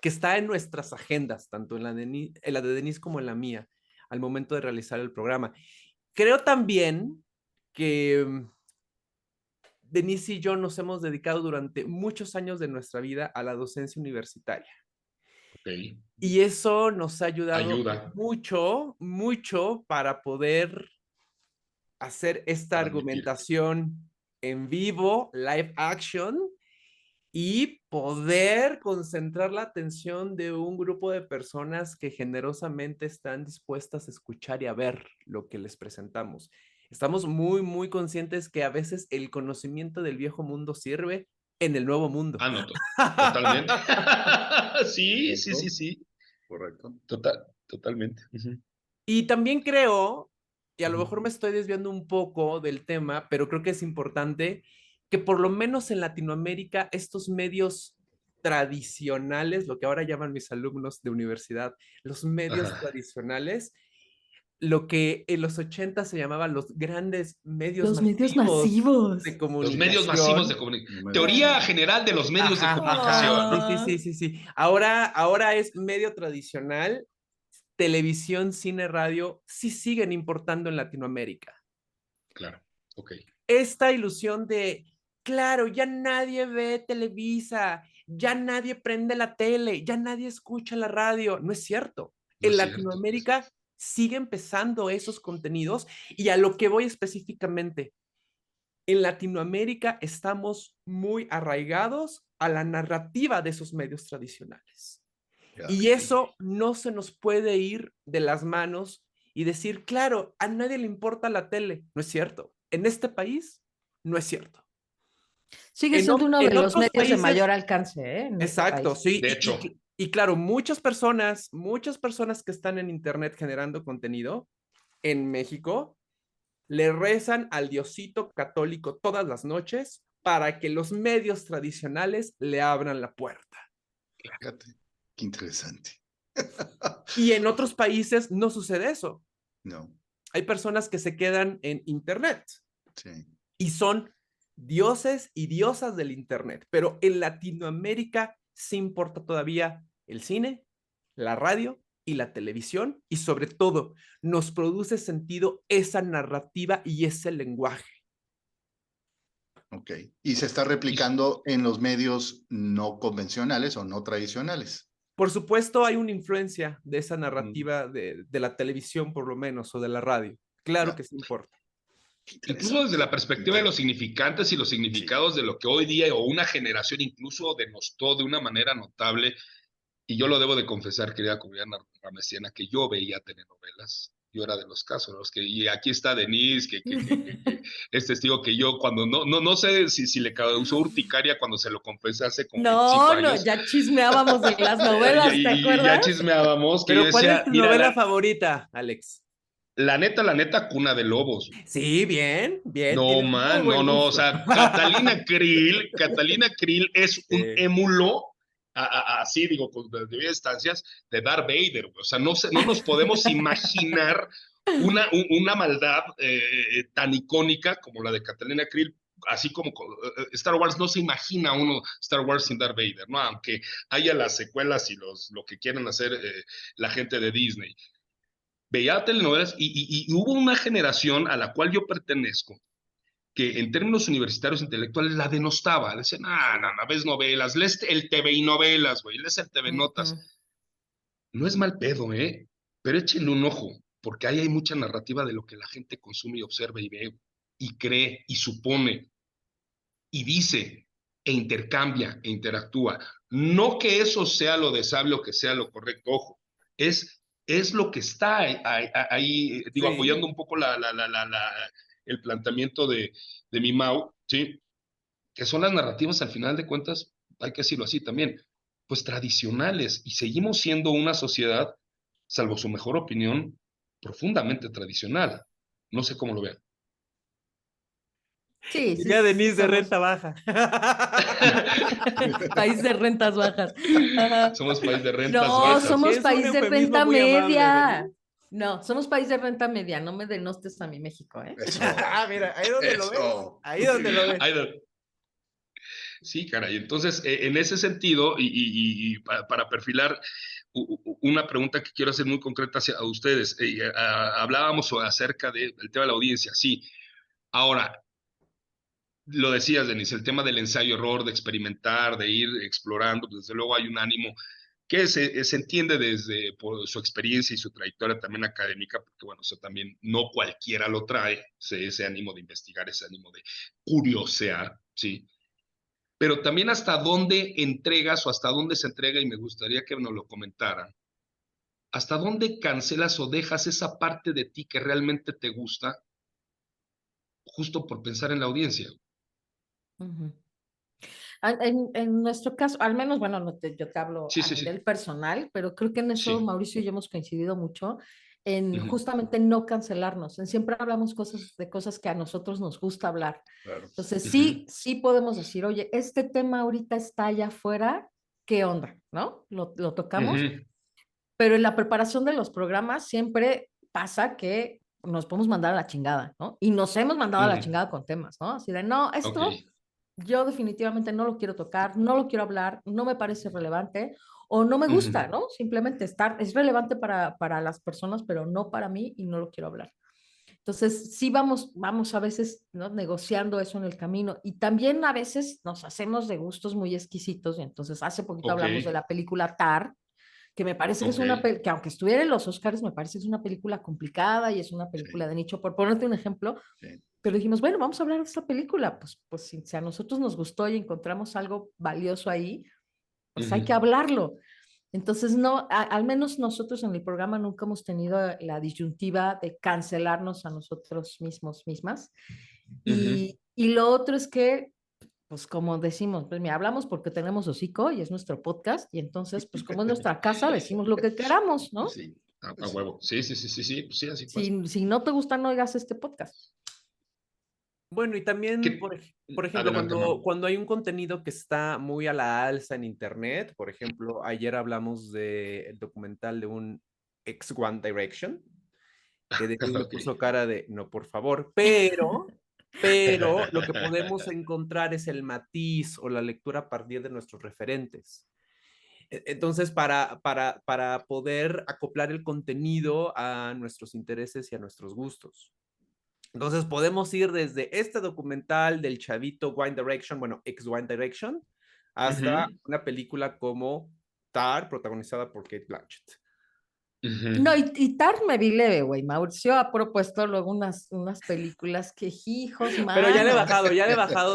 que está en nuestras agendas, tanto en la de Denise como en la mía, al momento de realizar el programa. Creo también que Denise y yo nos hemos dedicado durante muchos años de nuestra vida a la docencia universitaria. Ok. Y eso nos ha ayudado Ayuda mucho, mucho para poder hacer esta transmitir. argumentación en vivo, live action, y poder concentrar la atención de un grupo de personas que generosamente están dispuestas a escuchar y a ver lo que les presentamos. Estamos muy, muy conscientes que a veces el conocimiento del viejo mundo sirve en el nuevo mundo. Ah, no, totalmente. Sí, sí, sí, Correcto. sí. Correcto. Totalmente. Ujú. Y también creo, y a lo Ujú. mejor me estoy desviando un poco del tema, pero creo que es importante que por lo menos en Latinoamérica estos medios tradicionales, lo que ahora llaman mis alumnos de universidad, los medios Ajá. tradicionales, lo que en los 80 se llamaban los grandes medios Los medios masivos de masivos. Los medios masivos de comunicación. comunicación. Número Teoría uno. general de los medios de Ajá, comunicación, ajá, sí, ¿no? sí, sí, Ah, sí, sí. Ahora es medio tradicional, televisión, cine, radio, sí siguen importando en Latinoamérica. Claro, ok. Esta ilusión de, claro, ya nadie ve Televisa, ya nadie prende la tele, ya nadie escucha la radio. No es cierto. No En es cierto. Latinoamérica sigue empezando esos contenidos y a lo que voy específicamente, en Latinoamérica estamos muy arraigados a la narrativa de esos medios tradicionales. Ya. Y eso no se nos puede ir de las manos y decir, claro, a nadie le importa la tele. No es cierto. En este país, no es cierto. sigue siendo uno de En los otros medios de mayor países, alcance, ¿eh? En este exacto, país. sí. De hecho, Y claro, muchas personas que están en Internet generando contenido en México le rezan al Diosito católico todas las noches para que los medios tradicionales le abran la puerta. Fíjate, qué interesante. Y en otros países no sucede eso. No, Hay personas que se quedan en Internet sí. y son dioses y diosas del Internet, pero en Latinoamérica sí importa todavía el cine, la radio y la televisión, y sobre todo nos produce sentido esa narrativa y ese lenguaje. Ok. Y se está replicando en los medios no convencionales o no tradicionales. Por supuesto, hay una influencia de esa Mm, narrativa de la televisión, por lo menos, o de la radio. Claro ya, que sí importa. qué incluso desde interesante. la perspectiva de los significantes y los Sí. significados de lo que hoy día o una generación incluso denostó de una manera notable, y yo lo debo de confesar, querida comunidad ramesiana, que yo veía telenovelas. Yo era de los casos, los que, y aquí está Denise, que es testigo que yo cuando no sé si le causó urticaria cuando se lo confesé hace como 25 No, no, años, ya chismeábamos de las y, novelas, ¿te y ya acuerdas? chismeábamos, que yo Pero, ¿cuál es decía, tu mira, novela favorita, Alex? la neta, Cuna de Lobos. Sí, bien, bien, No, tienes muy man, buen no, o gusto. sea, Catalina Krill es un Sí. émulo, así digo, con debidas instancias, de Darth Vader, güey. O sea, no nos podemos imaginar una maldad tan icónica como la de Catalina Krill, así como Star Wars, no se imagina uno Star Wars sin Darth Vader, ¿no? Aunque haya las secuelas y lo que quieran hacer la gente de Disney. Veía telenovelas y hubo una generación a la cual yo pertenezco que en términos universitarios intelectuales la denostaba. Decían, no, ves novelas, lees el TV y novelas, güey, lees el TV Notas. Ujú. No es mal pedo, pero échenle un ojo, porque ahí hay mucha narrativa de lo que la gente consume y observa y ve, y cree, y supone, y dice, e intercambia, e interactúa. No que eso sea lo deseable o que sea lo correcto, ojo, es lo que está ahí, digo, Sí, apoyando un poco el planteamiento de mi Mau, ¿sí? Que son las narrativas al final de cuentas, hay que decirlo así también, pues tradicionales, y seguimos siendo una sociedad salvo su mejor opinión, profundamente tradicional. No sé cómo lo vean. Sí, sí, Diría Denise de somos renta baja. país de rentas bajas. Ajá. Somos país de rentas No, bajas. somos Es un país de eufemismo renta muy amable, media. Denise. No, somos país de renta media. No me denostes a mi México, ¿eh? Eso, Ah, mira, ahí donde lo ves. eso. Ahí donde lo ves. Ay, sí, caray. Entonces, en ese sentido, y para perfilar una pregunta que quiero hacer muy concreta hacia ustedes, hablábamos acerca del tema de la audiencia, sí. Ahora, lo decías, Denise, el tema del ensayo-error, de experimentar, de ir explorando, pues desde luego hay un ánimo que se entiende desde por su experiencia y su trayectoria también académica, porque bueno, eso también no cualquiera lo trae, ese ánimo de investigar, ese ánimo de curiosear, ¿sí? Pero también hasta dónde entregas o hasta dónde se entrega, y me gustaría que nos lo comentaran, hasta dónde cancelas o dejas esa parte de ti que realmente te gusta, justo por pensar en la audiencia. Ujú. En nuestro caso, al menos, bueno, yo te hablo Sí, a sí, sí. nivel personal, pero creo que en eso Sí. Mauricio y yo hemos coincidido mucho en Ujú. justamente no cancelarnos, en siempre hablamos de cosas que a nosotros nos gusta hablar. Claro. Entonces, Ujú. sí podemos decir, oye, este tema ahorita está allá afuera, ¿qué onda? ¿No? Lo tocamos, Ujú. pero en la preparación de los programas siempre pasa que nos podemos mandar a la chingada, ¿no? Y nos hemos mandado a la Ujú. chingada con temas, ¿no? Así de, no, Ok. esto yo definitivamente no lo quiero tocar, no lo quiero hablar, no me parece relevante o no me gusta, Ujú. ¿no? Simplemente es relevante para las personas, pero no para mí y no lo quiero hablar. Entonces, sí vamos a veces, ¿no? Negociando eso en el camino y también a veces nos hacemos de gustos muy exquisitos y entonces hace poquito Ok. hablamos de la película Tar, que me parece que es Ok. que aunque estuviera en los Oscars, me parece que es una película complicada y es una película Sí, de nicho, por ponerte un ejemplo, sí. pero dijimos, bueno, vamos a hablar de esta película, pues si a nosotros nos gustó y encontramos algo valioso ahí, pues hay que Ujú. hablarlo. Entonces, no, al menos nosotros en el programa nunca hemos tenido la disyuntiva de cancelarnos a nosotros mismos, mismas. Ujú. Y lo otro es que, pues como decimos, pues mira, hablamos porque tenemos hocico y es nuestro podcast, y entonces, pues como es nuestra casa, decimos lo que queramos, ¿no? Sí, A sí. huevo. Sí, sí, sí, sí, sí, pues sí, así pasa. Si no te gusta, no oigas este podcast. Bueno, y también, ¿Qué? por ejemplo, Adelante, Mau. cuando hay un contenido que está muy a la alza en Internet, por ejemplo, ayer hablamos del documental de un ex One Direction, que Denise me Ok. puso cara de, no, por favor, pero lo que podemos encontrar es el matiz o la lectura a partir de nuestros referentes. Entonces, para poder acoplar el contenido a nuestros intereses y a nuestros gustos. Entonces podemos ir desde este documental del chavito One Direction, bueno, ex One Direction, hasta Ujú. una película como Tar, protagonizada por Kate Blanchett. No, Ujú. y Tar me vi leve, güey. Mauricio ha propuesto luego unas películas que, hijos, Pero manos. ya le he bajado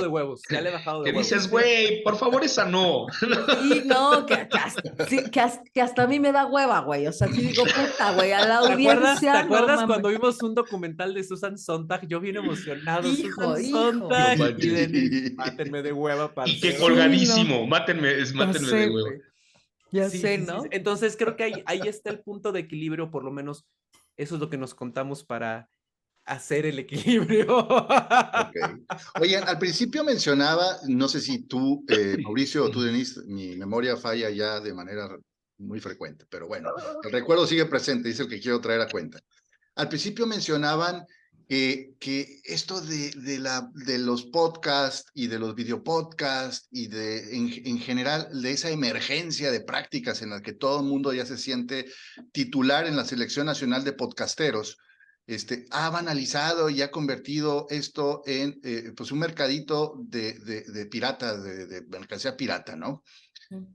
de huevos, ya le he bajado de Que huevos. dices, güey, por favor, esa no. Sí, no, que hasta a mí me da hueva, güey. O sea, sí digo, puta, güey, a la Te audiencia, no acuerdas mames. cuando vimos un documental de Susan Sontag? Yo bien emocionado, Susan Hijo. No Sontag, y manches. Denise, Sí. mátenme de hueva, Y que parcero. Sí, no, colgadísimo. Mátenme, ya mátenme de sé, huevo. güey. Ya Sí, sé, sí, sí. ¿no? Entonces creo que ahí está el punto de equilibrio, por lo menos eso es lo que nos contamos para hacer el equilibrio. Ok. Oigan, al principio mencionaba, no sé si tú, Mauricio, o tú, Denise, mi memoria falla ya de manera muy frecuente, pero bueno, el recuerdo sigue presente, es el que quiero traer a cuenta. Al principio mencionaban que esto de los podcasts y de los videopodcasts y en general de esa emergencia de prácticas en la que todo el mundo ya se siente titular en la Selección Nacional de Podcasteros, ha banalizado y ha convertido esto en pues un mercadito de pirata, de mercancía pirata, ¿no?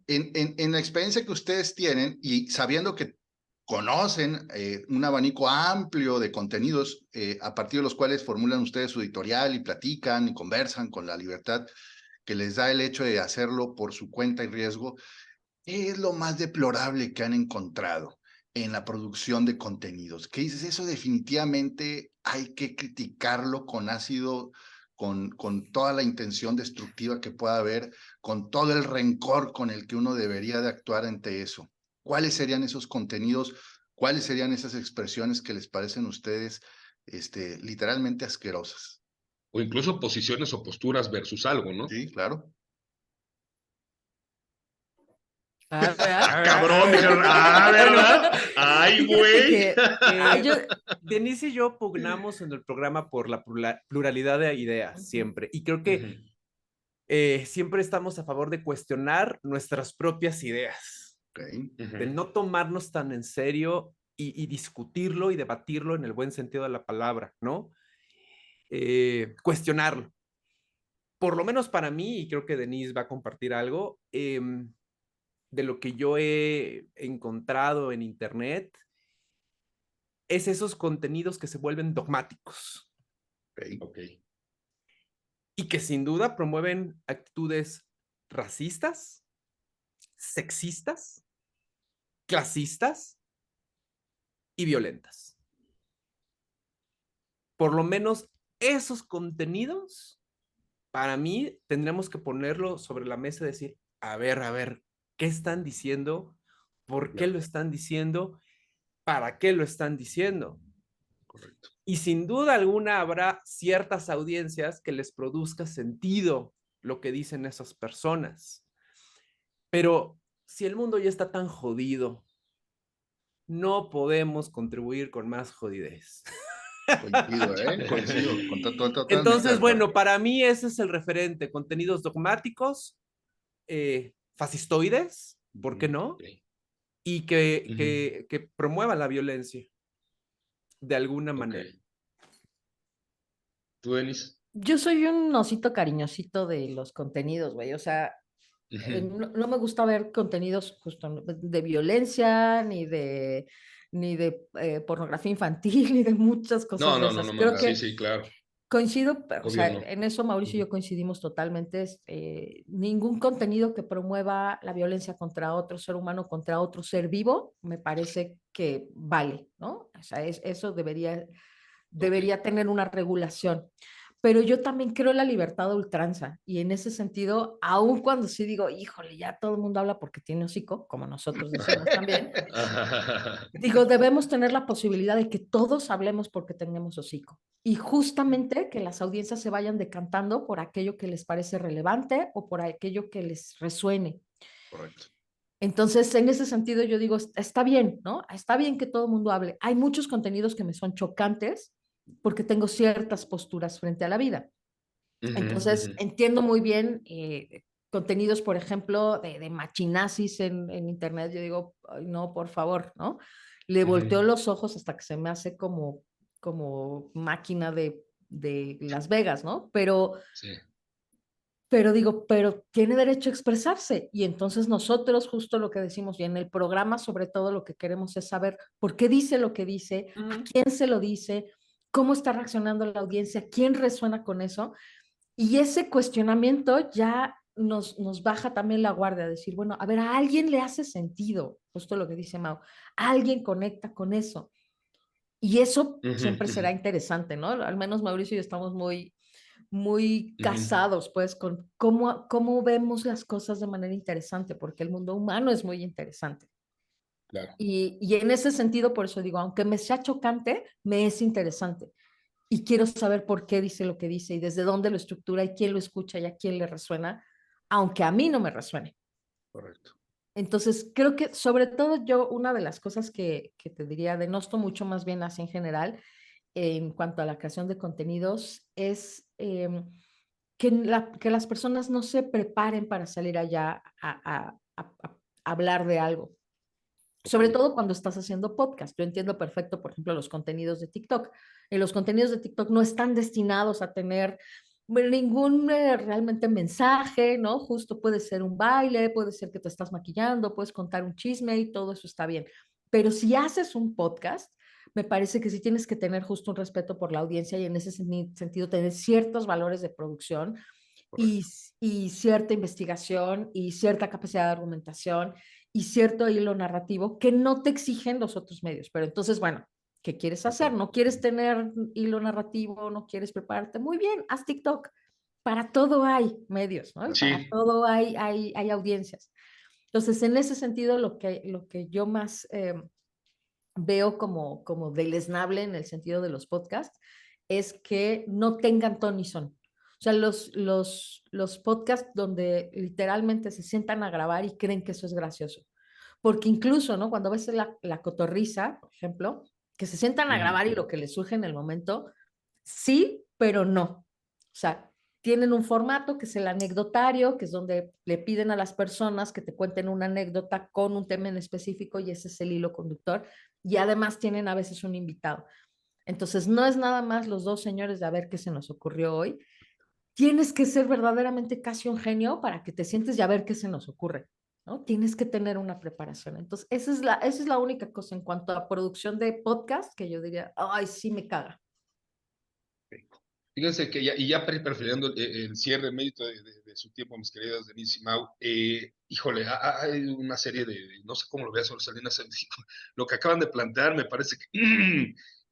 En la experiencia que ustedes tienen y sabiendo que conocen un abanico amplio de contenidos a partir de los cuales formulan ustedes su editorial y platican y conversan con la libertad que les da el hecho de hacerlo por su cuenta y riesgo, ¿qué es lo más deplorable que han encontrado en la producción de contenidos? ¿Qué dices? Eso definitivamente hay que criticarlo con ácido, con toda la intención destructiva que pueda haber, con todo el rencor con el que uno debería de actuar ante eso. ¿Cuáles serían esos contenidos ¿cuáles serían esas expresiones que les parecen a ustedes literalmente asquerosas? O incluso posiciones o posturas versus algo, ¿no? Sí, claro. Cabrón, dijeron, ¿verdad? Ay, Fíjate güey. que yo, Denise y yo pugnamos en el programa por la pluralidad de ideas siempre. Y creo que siempre estamos a favor de cuestionar nuestras propias ideas, de no tomarnos tan en serio y discutirlo y debatirlo en el buen sentido de la palabra, ¿no? Cuestionarlo. Por lo menos para mí, y creo que Denise va a compartir algo, de lo que yo he encontrado en Internet, es esos contenidos que se vuelven dogmáticos. Okay. Y que sin duda promueven actitudes racistas, sexistas, clasistas y violentas. Por lo menos esos contenidos, para mí, tendremos que ponerlo sobre la mesa y decir, a ver, ¿qué están diciendo? ¿Por qué lo están diciendo? ¿Para qué lo están diciendo? Correcto. Y sin duda alguna habrá ciertas audiencias que les produzca sentido lo que dicen esas personas. Pero si el mundo ya está tan jodido, no podemos contribuir con más jodidez. Coincido, coincido. Totalmente de Entonces, acuerdo. bueno, para mí ese es el referente, contenidos dogmáticos, fascistoides, ¿por qué no? Okay. Y que promuevan la violencia de alguna manera. ¿Tú, Denise? yo soy un osito cariñosito de los contenidos, güey. O sea, no me gusta ver contenidos justo de violencia, ni de pornografía infantil, ni de muchas cosas de esas. Creo Sí, que sí, claro. coincido, o Obvio sea, no. en eso Mauricio y yo coincidimos totalmente. Ningún contenido que promueva la violencia contra otro ser humano, contra otro ser vivo, me parece que vale, ¿no? O sea, eso debería tener una regulación. Pero yo también creo en la libertad de ultranza y en ese sentido, aun cuando sí digo, híjole, ya todo el mundo habla porque tiene hocico, como nosotros decimos también, digo, debemos tener la posibilidad de que todos hablemos porque tenemos hocico. Y justamente que las audiencias se vayan decantando por aquello que les parece relevante o por aquello que les resuene. Correcto. Entonces, en ese sentido, yo digo, está bien, ¿no? Está bien que todo el mundo hable. Hay muchos contenidos que me son chocantes porque tengo ciertas posturas frente a la vida. Entonces, entiendo muy bien contenidos, por ejemplo, de machinazis en Internet. Yo digo, "Ay, no, por favor, ¿no? Le volteo los ojos hasta que se me hace como máquina de Las Vegas, ¿no? Sí. Pero digo, pero tiene derecho a expresarse. Y entonces nosotros, justo lo que decimos, y en el programa sobre todo lo que queremos es saber por qué dice lo que dice, a quién se lo dice, cómo está reaccionando la audiencia, quién resuena con eso. Y ese cuestionamiento ya nos baja también la guardia, decir, bueno, a ver, a alguien le hace sentido, justo lo que dice Mau, alguien conecta con eso. Y eso siempre será interesante, ¿no? Al menos Mauricio y yo estamos muy casados, pues, con cómo vemos las cosas de manera interesante, porque el mundo humano es muy interesante. Claro. Y en ese sentido, por eso digo, aunque me sea chocante, me es interesante. Y quiero saber por qué dice lo que dice y desde dónde lo estructura y quién lo escucha y a quién le resuena, aunque a mí no me resuene. Correcto. Entonces, creo que sobre todo yo, una de las cosas que te diría, denosto mucho más bien así en general, en cuanto a la creación de contenidos, es que las personas no se preparen para salir allá a hablar de algo. Sobre todo cuando estás haciendo podcast. Yo entiendo perfecto, por ejemplo, los contenidos de TikTok. Los contenidos de TikTok no están destinados a tener ningún realmente mensaje, ¿no? Justo puede ser un baile, puede ser que te estás maquillando, puedes contar un chisme y todo eso está bien. Pero si haces un podcast, me parece que sí tienes que tener justo un respeto por la audiencia y en ese sentido tener ciertos valores de producción y, Correcto. y cierta investigación y cierta capacidad de argumentación y cierto hilo narrativo que no te exigen los otros medios. Pero entonces, bueno, ¿qué quieres hacer? ¿No quieres tener hilo narrativo? ¿No quieres prepararte? Muy bien, haz TikTok. Para todo hay medios, ¿no? Para Sí. todo hay audiencias. Entonces, en ese sentido, lo que yo más veo como deleznable en el sentido de los podcasts es que no tengan ton ni son. O sea, los podcasts donde literalmente se sientan a grabar y creen que eso es gracioso. Porque incluso, ¿no? Cuando ves la cotorriza, por ejemplo, que se sientan a grabar y lo que les surge en el momento, sí, pero no. O sea, tienen un formato que es el anecdotario, que es donde le piden a las personas que te cuenten una anécdota con un tema en específico y ese es el hilo conductor. Y además tienen a veces un invitado. Entonces, no es nada más los dos señores de a ver qué se nos ocurrió hoy. Tienes que ser verdaderamente casi un genio para que te sientes y a ver qué se nos ocurre, ¿no? Tienes que tener una preparación. Entonces, esa es la única cosa en cuanto a producción de podcast que yo diría, ay, sí me caga. Fíjense que ya prefiriendo el cierre mérito de su tiempo, mis queridas Denise y Mau, híjole, hay una serie no sé cómo lo veas, Salinas, lo que acaban de plantear me parece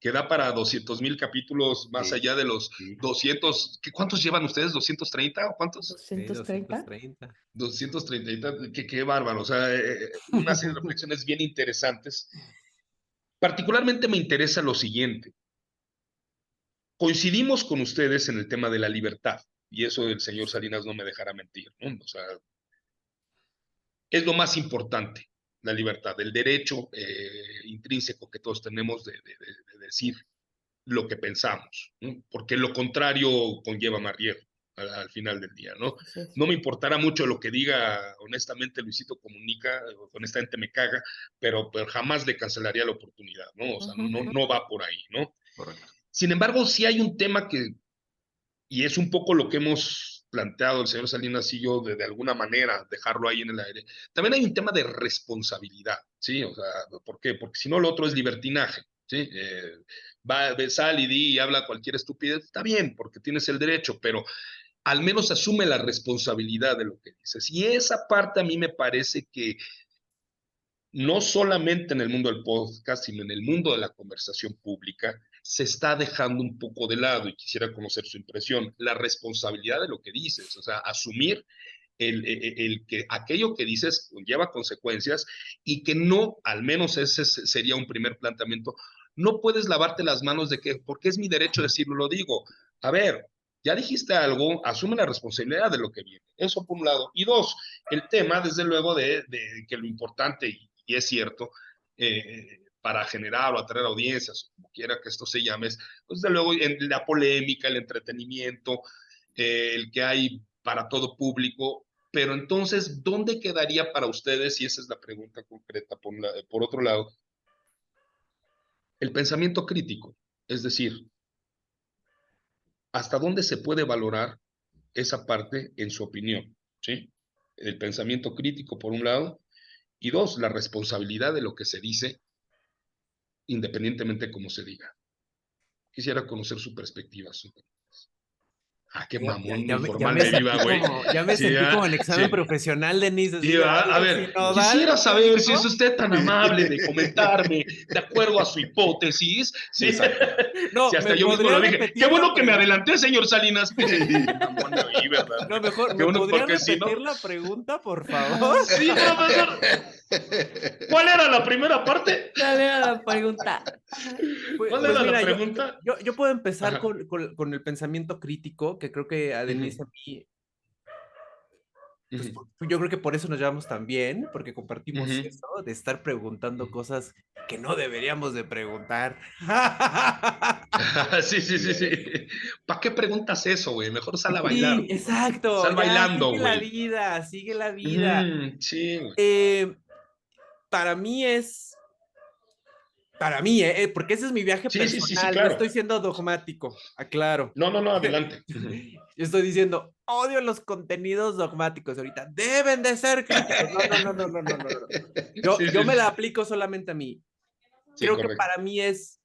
que da para 200,000 capítulos más Sí, allá de los sí. 200, ¿cuántos llevan ustedes? ¿230 o cuántos? Sí, 230. 230. 230 y tal, qué bárbaro, o sea, una serie de reflexiones bien interesantes. Particularmente me interesa lo siguiente. Coincidimos con ustedes en el tema de la libertad, y eso el señor Salinas no me dejará mentir, ¿no? O sea, es lo más importante, la libertad, el derecho intrínseco que todos tenemos de decir lo que pensamos, ¿no? Porque lo contrario conlleva más riesgo al final del día, ¿no? Así es. No me importará mucho lo que diga, honestamente, Luisito Comunica, honestamente me caga, pero jamás le cancelaría la oportunidad, ¿no? O sea, no va por ahí, ¿no? Correcto. Sin embargo, sí hay un tema y es un poco lo que hemos planteado el señor Salinas y yo, de alguna manera dejarlo ahí en el aire. También hay un tema de responsabilidad, ¿sí? O sea, ¿por qué? Porque si no, lo otro es libertinaje, ¿sí? Sal y di y habla cualquier estupidez, está bien, porque tienes el derecho, pero al menos asume la responsabilidad de lo que dices. Y esa parte a mí me parece que no solamente en el mundo del podcast, sino en el mundo de la conversación pública, se está dejando un poco de lado y quisiera conocer su impresión, la responsabilidad de lo que dices, o sea, asumir el que aquello que dices lleva consecuencias y que no, al menos ese sería un primer planteamiento, no puedes lavarte las manos de que, porque es mi derecho decirlo, lo digo. A ver, ya dijiste algo, asume la responsabilidad de lo que viene. Eso por un lado. Y dos, el tema, desde luego, de que lo importante, y es cierto, para generar o atraer audiencias, como quiera que esto se llame, pues desde luego en la polémica, el entretenimiento, el que hay para todo público, pero entonces, ¿dónde quedaría para ustedes, y esa es la pregunta concreta, por otro lado, el pensamiento crítico? Es decir, ¿hasta dónde se puede valorar esa parte en su opinión? ¿Sí? El pensamiento crítico, por un lado, y dos, la responsabilidad de lo que se dice, independientemente de cómo se diga. Quisiera conocer su perspectiva. Qué mamón, muy Ya formal me me iba, sentí güey. Sí, sentí como en examen sí. profesional, Denise, así Sí, de a algo ver, sinodal, quisiera ¿qué saber si es dijo? usted tan amable de comentarme, de acuerdo a su hipótesis. Sí, Exacto. sí, No, hasta ¿me yo mismo podría lo dije. Qué repetir la bueno que me pregunta? adelanté, señor Salinas. Qué mamón me oí, ¿verdad? No, mejor, Qué ¿me bueno, podría porque si repetir no. la pregunta, por favor? Sí, profesor. ¿Cuál era la primera parte? ¿Cuál era la pregunta? ¿Cuál Pues era la mira, pregunta? yo puedo empezar Ajá. con el pensamiento crítico, que creo que a Denise Ujú, y a mí, pues ujú, yo creo que por eso nos llevamos tan bien, porque compartimos ujú. eso de estar preguntando cosas que no deberíamos de preguntar. Sí, sí, sí, sí. ¿Para qué preguntas eso, güey? Mejor sal a bailar, Sí, güey. exacto, Sal ya bailando, sigue la güey. vida, sigue la vida. Sí, güey. Eh, para mí es, para mí, porque ese es mi viaje Sí, sí, sí, sí, personal, no estoy claro. siendo dogmático, aclaro. No, adelante. Ujú. Yo estoy diciendo, odio los contenidos dogmáticos ahorita, deben de ser críticos. No. Sí, Yo sí, me sí. la aplico solamente a mí. Sí, Creo que correcto. para mí es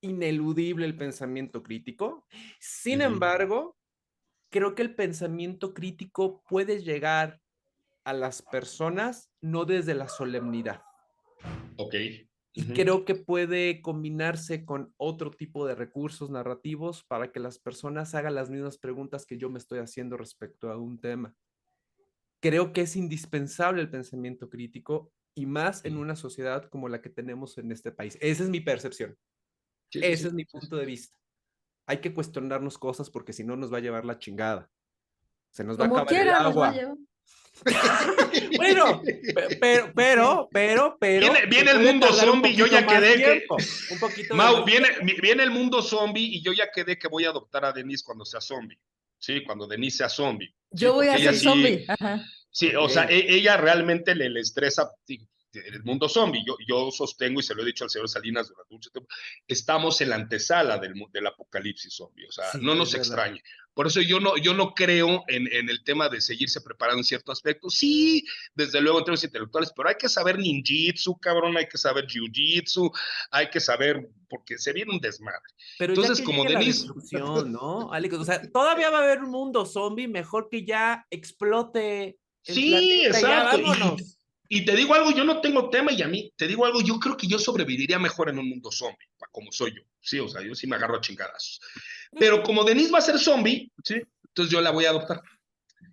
ineludible el pensamiento crítico. Sin Ujú. embargo, creo que el pensamiento crítico puede llegar a las personas no desde la solemnidad. Ok. Y Ujú. creo que puede combinarse con otro tipo de recursos narrativos para que las personas hagan las mismas preguntas que yo me estoy haciendo respecto a un tema. Creo que es indispensable el pensamiento crítico y más en una sociedad como la que tenemos en este país. Esa es mi percepción. Sí, Ese sí, es mi sí. punto de vista. Hay que cuestionarnos cosas porque si no nos va a llevar la chingada. Se nos va a Como acabar el quiera nos va a agua. llevar. Bueno, pero, se Viene el puede mundo tardar un zombie, yo poquito ya más quedé que... tiempo, un poquito de Mau, más viene, tiempo. viene el mundo zombie y yo ya quedé que voy a adoptar a Denise cuando sea zombie. Sí, cuando Denise sea zombie. Sí, Yo voy porque a ella ser sí, zombie. Ajá. sí, o sea, Ok. ella realmente le estresa sí, el mundo zombie. Yo sostengo, y se lo he dicho al señor Salinas durante mucho tiempo, estamos en la antesala del apocalipsis zombie. O sea, Sí, no es nos verdad. extrañe. Por eso yo no creo en el tema de seguirse preparando en cierto aspecto. Sí, desde luego en términos intelectuales, pero hay que saber ninjitsu, cabrón, hay que saber jiu-jitsu, hay que saber, porque se viene un desmadre. Pero ya Entonces, que como llegue la Denise, destrucción, ¿no, Alex? O sea, todavía va a haber un mundo zombie, mejor que ya explote el sí, planeta y ya exacto. vámonos. Y te digo algo, yo no tengo tema y a mí, te digo algo, yo creo que yo sobreviviría mejor en un mundo zombie, como soy yo. Sí, o sea, yo sí me agarro a chingadazos. Pero como Denise va a ser zombie, sí, entonces yo la voy a adoptar.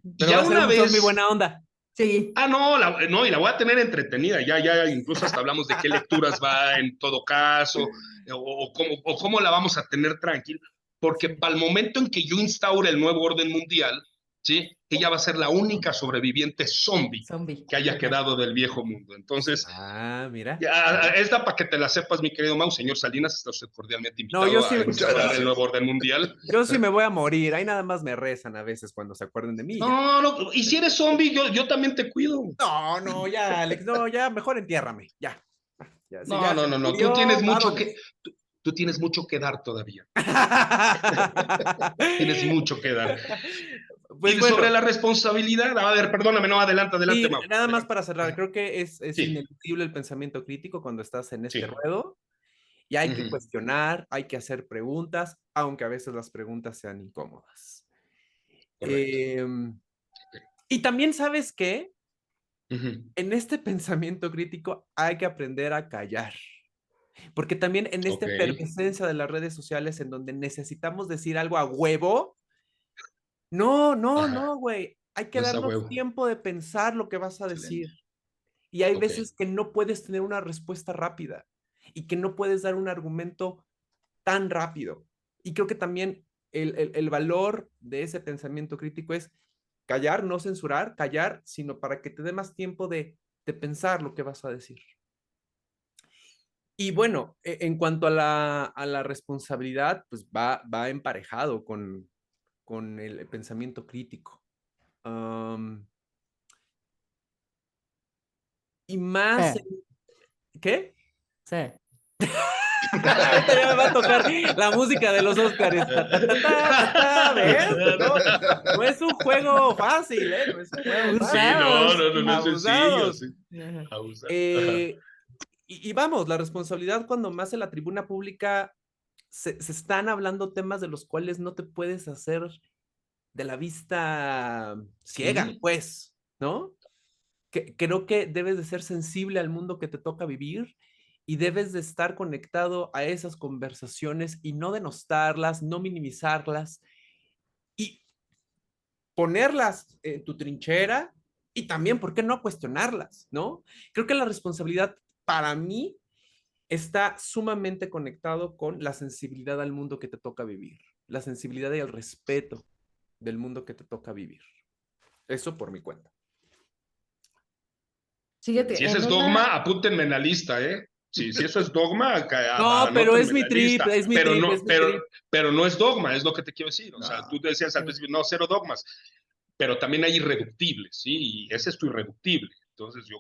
Y Pero va ya a ser una un zombie vez, buena onda. Sí. no, no, y la voy a tener entretenida, ya, incluso hasta hablamos de qué lecturas va en todo caso, o cómo la vamos a tener tranquila, porque Sí. para el momento en que yo instaure el nuevo orden mundial, ¿sí? Ella va a ser la única sobreviviente zombie Zombie. que haya Ajá. quedado del viejo mundo. Entonces, Ah, mira, ya, mira. esta para que te la sepas, mi querido Mau, señor Salinas, está usted cordialmente No, yo invitado sí, a Muchas instaurar el nuevo gracias. orden mundial. yo sí me voy a morir. Ahí nada más me rezan a veces cuando se acuerden de mí. Ya. No, no, y si eres zombie, yo también te cuido. No, no, ya, Alex, no, ya, mejor entiérrame. Ya. Ya, si No, ya no, se no, no, murió, vámonos. tú tienes mucho que dar todavía. Tienes mucho que dar. Pues Y bueno, sobre la responsabilidad, a ver, perdóname, no, adelante, y adelante, Mau, nada más adelante. para cerrar, creo que es Sí, ineludible el pensamiento crítico cuando estás en este sí. ruedo y hay que Ujú, cuestionar, hay que hacer preguntas, aunque a veces las preguntas sean incómodas. correcto. Em, Ok. y también, ¿sabes qué? Ujú, En este pensamiento crítico hay que aprender a callar, porque también en esta ok. efervescencia de las redes sociales en donde necesitamos decir algo a huevo, no, no, Ajá, no, güey, hay que no es a darnos huevo. tiempo de pensar lo que vas a decir. Excelente. Y hay Ok. veces que no puedes tener una respuesta rápida y que no puedes dar un argumento tan rápido. Y creo que también el valor de ese pensamiento crítico es callar, no censurar, callar, sino para que te dé más tiempo de pensar lo que vas a decir. Y bueno, en cuanto a la responsabilidad, pues va emparejado con el pensamiento crítico. Um, y más, Sí. ¿qué? Sí. Ahorita ya me va a tocar la música de los Óscares. Ta, ta, ta, ta, ta, ta, ¿ves? No, no es un juego fácil, ¿eh? No es un juego Sí, fácil. no, Abusados. no, no, no es sencillo, Abusados. sí. Ajá. Abusa. Ajá. Eh, y vamos, la responsabilidad cuando más en la tribuna pública se están hablando temas de los cuales no te puedes hacer de la vista ciega, Ujú. pues, ¿no? Creo que debes de ser sensible al mundo que te toca vivir y debes de estar conectado a esas conversaciones y no denostarlas, no minimizarlas y ponerlas en tu trinchera y también, ¿por qué no cuestionarlas, no? Creo que la responsabilidad para mí está sumamente conectado con la sensibilidad al mundo que te toca vivir, la sensibilidad y el respeto del mundo que te toca vivir. Eso por mi cuenta. Fíjate, Si ese es dogma, apúntenme en la lista, ¿eh? Si eso es dogma, No, pero anótenme es en mi la trip, lista, es mi trip, es mi trip. pero no es dogma, es lo que te quiero decir. O sea, tú No. te decías al sí. principio, no, cero dogmas, pero también hay irreductibles, ¿sí? Y ese es tu irreductible. Entonces yo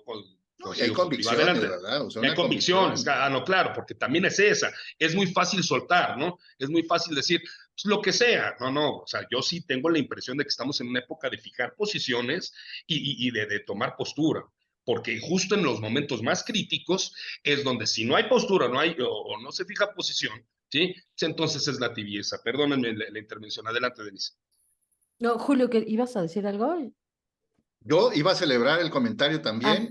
No, y hay coincido contigo. convicciones, Adelante. ¿verdad? O sea, Y hay una convicciones, convicción. no, claro, porque también es esa. Es muy fácil soltar, ¿no? Es muy fácil decir pues, lo que sea. No, o sea, yo sí tengo la impresión de que estamos en una época de fijar posiciones y de tomar postura. Porque justo en los momentos más críticos es donde si no hay postura o no se fija posición, ¿sí? Pues entonces es la tibieza. Perdónenme la intervención. Adelante, Denise. No, Julio, ¿qué ibas a decir algo? Yo iba a celebrar el comentario Ah, también,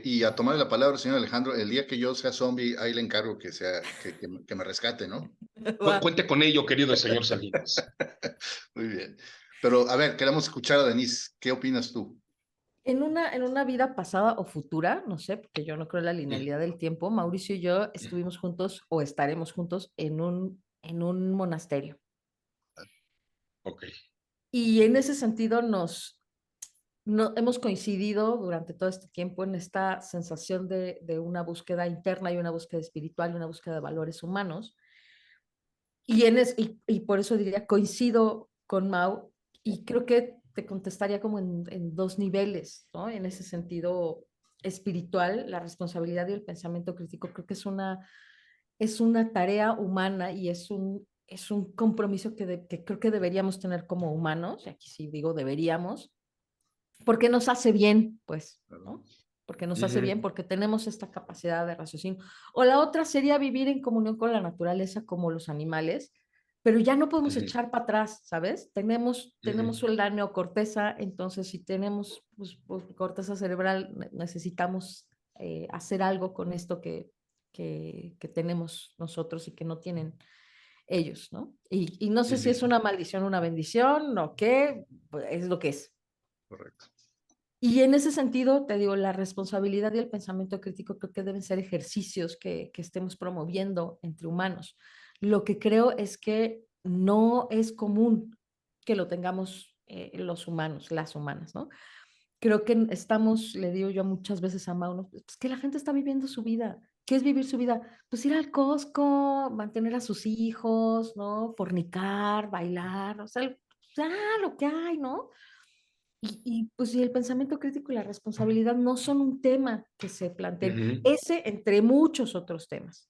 y a tomar la palabra, señor Alejandro, el día que yo sea zombie, ahí le encargo que me rescate, ¿no? va. Cuente con ello, querido señor Salinas. Muy bien. Pero, a ver, queremos escuchar a Denise. ¿Qué opinas tú? En una vida pasada o futura, no sé, porque yo no creo en la linealidad del tiempo, Mauricio y yo estuvimos juntos o estaremos juntos en un monasterio. Ok. Y en ese sentido hemos coincidido durante todo este tiempo en esta sensación de una búsqueda interna y una búsqueda espiritual y una búsqueda de valores humanos. Y por eso diría, coincido con Mau y creo que te contestaría como en dos niveles, ¿no? En ese sentido espiritual, la responsabilidad y el pensamiento crítico creo que es una tarea humana y es un compromiso que creo que deberíamos tener como humanos, y aquí sí digo deberíamos, porque nos hace bien, pues, ¿no? Porque nos hace bien, Ujú, porque tenemos esta capacidad de raciocinio. O la otra sería vivir en comunión con la naturaleza como los animales, pero ya no podemos ujú, echar para atrás, ¿sabes? Tenemos ujú, la neocorteza, entonces si tenemos pues, corteza cerebral, necesitamos hacer algo con esto que tenemos nosotros y que no tienen ellos, ¿no? Y no sé si es ujú. una maldición, una bendición o qué, pues, es lo que es. Correcto. Y en ese sentido, te digo, la responsabilidad y el pensamiento crítico creo que deben ser ejercicios que estemos promoviendo entre humanos. Lo que creo es que no es común que lo tengamos los humanos, las humanas, ¿no? Creo que estamos, le digo yo muchas veces a Mauno, pues que la gente está viviendo su vida. ¿Qué es vivir su vida? Pues ir al Costco, mantener a sus hijos, ¿no? Fornicar, bailar, o sea, ya lo que hay, ¿no? Pues si el pensamiento crítico y la responsabilidad no son un tema que se planteen, Ujú, ese entre muchos otros temas.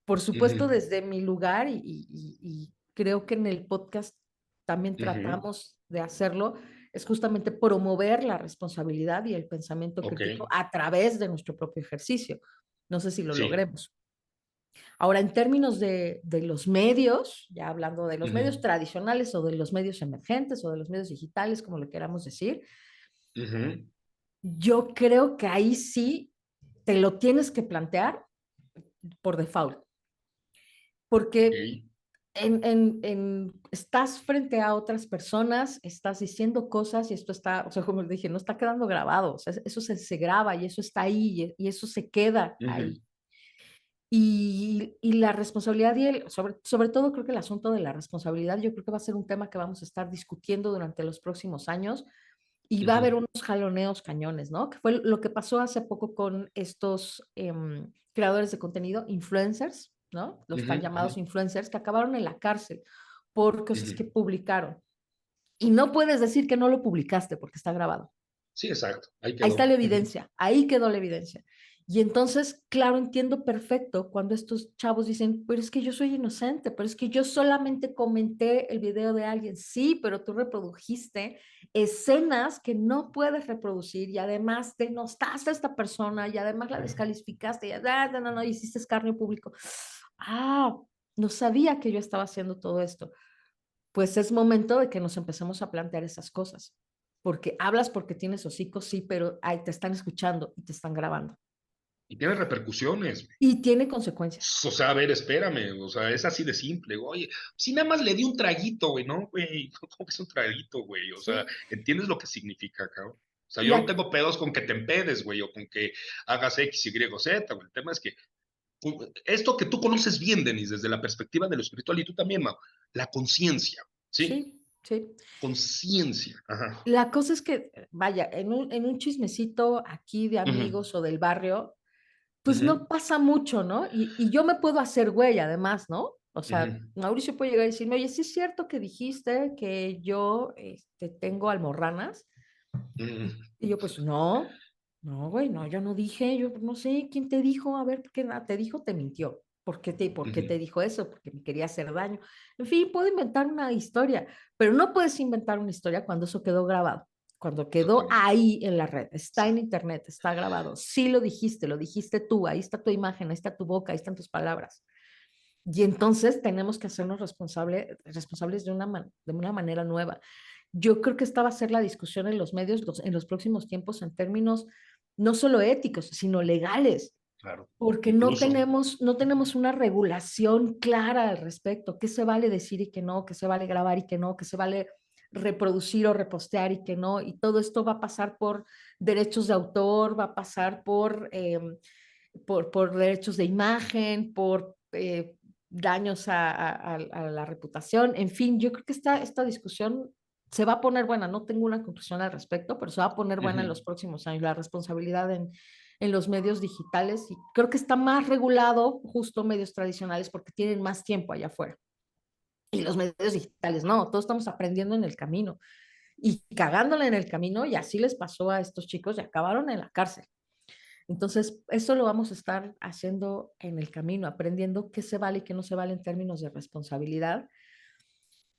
Por supuesto, ujú, desde mi lugar, y creo que en el podcast también ujú. tratamos de hacerlo, es justamente promover la responsabilidad y el pensamiento Ok. crítico a través de nuestro propio ejercicio. No sé si lo Sí. logremos. Ahora, en términos de los medios, ya hablando de los medios Ujú, tradicionales o de los medios emergentes o de los medios digitales, como lo queramos decir, ujú. yo creo que ahí sí te lo tienes que plantear por default, Ok. porque estás frente a otras personas, estás diciendo cosas y esto está, o sea, como dije, no está quedando grabado, o sea, eso se graba y eso está ahí y eso se queda Ujú, ahí. Y la responsabilidad y sobre todo creo que el asunto de la responsabilidad, yo creo que va a ser un tema que vamos a estar discutiendo durante los próximos años y va a haber ujú, unos jaloneos cañones, ¿no? Que fue lo que pasó hace poco con estos creadores de contenido, influencers, ¿no? Los ujú, tan ujú, llamados influencers que acabaron en la cárcel por cosas que ujú. publicaron. Y no puedes decir que no lo publicaste porque está grabado. Sí, exacto. Ahí Ahí está quedó. la Ujú, evidencia, ahí quedó la evidencia. Y entonces, claro, entiendo perfecto cuando estos chavos dicen, pero es que yo soy inocente, pero es que yo solamente comenté el video de alguien. Sí, pero tú reprodujiste escenas que no puedes reproducir y además denostaste a esta persona y además la descalificaste y no, hiciste escarnio público. Ah, no sabía que yo estaba haciendo todo esto. Pues es momento de que nos empecemos a plantear esas cosas. Porque hablas porque tienes hocico, sí, pero ay, te están escuchando y te están grabando. y tiene repercusiones. Y tiene consecuencias. O sea, a ver, espérame, o sea, es así de simple. Oye, si nada más le di un traguito, güey, ¿no, güey? ¿Cómo que es un traguito, güey? O sea, Sí. ¿entiendes lo que significa, cabrón? O sea, Y yo no a- tengo pedos con que te empedes, güey, o con que hagas X, Y, Z, güey. El tema es que esto que tú conoces bien, Denis, desde la perspectiva de lo espiritual, y tú también, Mau, la conciencia, ¿sí? sí, sí. Conciencia, ajá. La cosa es que, vaya, en un chismecito aquí de Ujú, amigos o del barrio, pues ujú, no pasa mucho, ¿no? Y yo me puedo hacer güey, además, ¿no? O sea, ujú, Mauricio puede llegar y decirme, oye, ¿sí es cierto que dijiste que yo tengo almorranas? ujú, Y yo, pues no, no, güey, no, yo no dije, yo no sé quién te dijo, a ver, ¿por qué te dijo? Te mintió. Por qué te ujú. dijo eso? Porque me quería hacer daño. En fin, puedo inventar una historia, pero no puedes inventar una historia cuando eso quedó grabado, cuando quedó Totalmente. ahí en la red, está Sí. en internet, está grabado. Sí lo dijiste tú, ahí está tu imagen, ahí está tu boca, ahí están tus palabras. Y entonces tenemos que hacernos responsables de una manera nueva. Yo creo que esta va a ser la discusión en los medios en los próximos tiempos en términos no solo éticos, sino legales, Claro. porque Incluso. no tenemos una regulación clara al respecto. ¿Qué se vale decir y qué no? ¿Qué se vale grabar y qué no? ¿Qué se vale reproducir o repostear y qué no, y todo esto va a pasar por derechos de autor, va a pasar por derechos de imagen, por daños a la reputación, en fin, yo creo que esta discusión se va a poner buena, no tengo una conclusión al respecto, pero se va a poner buena en los próximos años, la responsabilidad en los medios digitales, y creo que está más regulado justo medios tradicionales porque tienen más tiempo allá afuera. Y los medios digitales, no, todos estamos aprendiendo en el camino y cagándola en el camino, y así les pasó a estos chicos y acabaron en la cárcel. Entonces, eso lo vamos a estar haciendo en el camino, aprendiendo qué se vale y qué no se vale en términos de responsabilidad.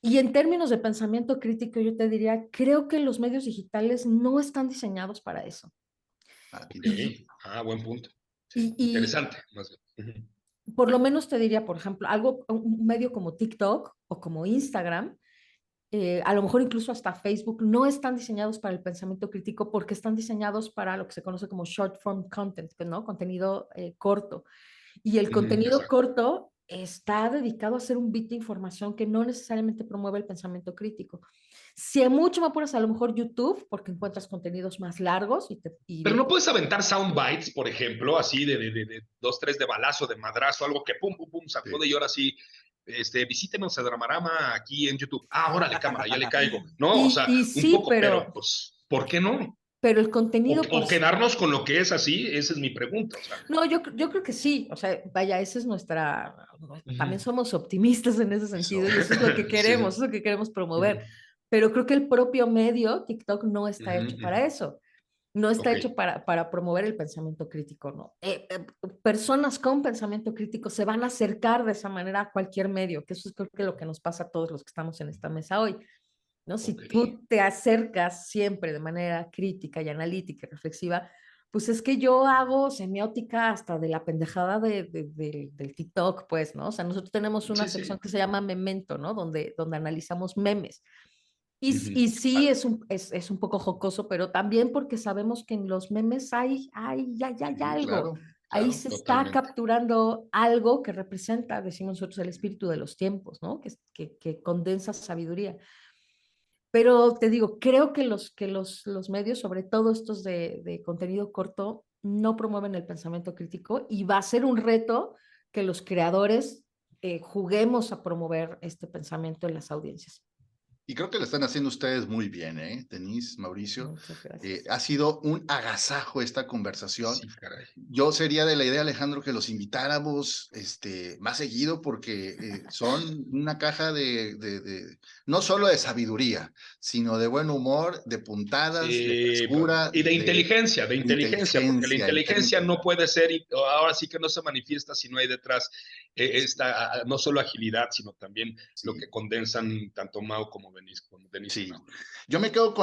Y en términos de pensamiento crítico, yo te diría, creo que los medios digitales no están diseñados para eso. Okay. Buen punto. Sí, Y interesante, más bien. Por lo menos te diría, por ejemplo, un medio como TikTok o como Instagram, a lo mejor incluso hasta Facebook, no están diseñados para el pensamiento crítico porque están diseñados para lo que se conoce como short form content, ¿no? Contenido corto. Y el contenido corto está dedicado a hacer un bit de información que no necesariamente promueve el pensamiento crítico. Si a mucho me apuras, a lo mejor YouTube, porque encuentras contenidos más largos. Pero no puedes aventar sound bites, por ejemplo, así de 2, 3 de balazo, de madrazo, algo que pum, pum, pum, sacude, y ahora sí, visítenos a Dramarama aquí en YouTube. Órale, cámara, ya le caigo. No, o sea, y un sí, poco, pero pues, ¿por qué no? pero el contenido O quedarnos con lo que es así, esa es mi pregunta. O sea. No, yo creo que sí, o sea, vaya, esa es también somos optimistas en ese sentido, y eso es lo que queremos, Sí. eso es lo que queremos promover, pero creo que el propio medio, TikTok, no está hecho para eso, no está hecho para promover el pensamiento crítico, ¿no? Personas con pensamiento crítico se van a acercar de esa manera a cualquier medio, que eso es creo que lo que nos pasa a todos los que estamos en esta mesa hoy, ¿no? Si tú te acercas siempre de manera crítica y analítica y reflexiva, pues es que yo hago semiótica hasta de la pendejada del TikTok, pues, ¿no? O sea, nosotros tenemos una sección que se llama Memento, ¿no? Donde analizamos memes. Y sí, es un poco jocoso, pero también porque sabemos que en los memes hay algo. Claro, Ahí claro, se está totalmente. capturando algo que representa, decimos nosotros, el espíritu de los tiempos, ¿no? Que condensa sabiduría. Pero te digo, creo que los medios, sobre todo estos de contenido corto, no promueven el pensamiento crítico, y va a ser un reto que los creadores juguemos a promover este pensamiento en las audiencias. Y creo que lo están haciendo ustedes muy bien, Denise, Mauricio. Muchas gracias. Ha sido un agasajo esta conversación. Sí, caray. Yo sería de la idea, Alejandro, que los invitáramos más seguido, porque son una caja no solo de sabiduría, sino de buen humor, de puntadas, de frescura, Y de inteligencia, porque la inteligencia no puede ser, ahora sí que no se manifiesta si no hay detrás no solo agilidad, sino también lo que condensan tanto Mau como Denise. Sí, yo me quedo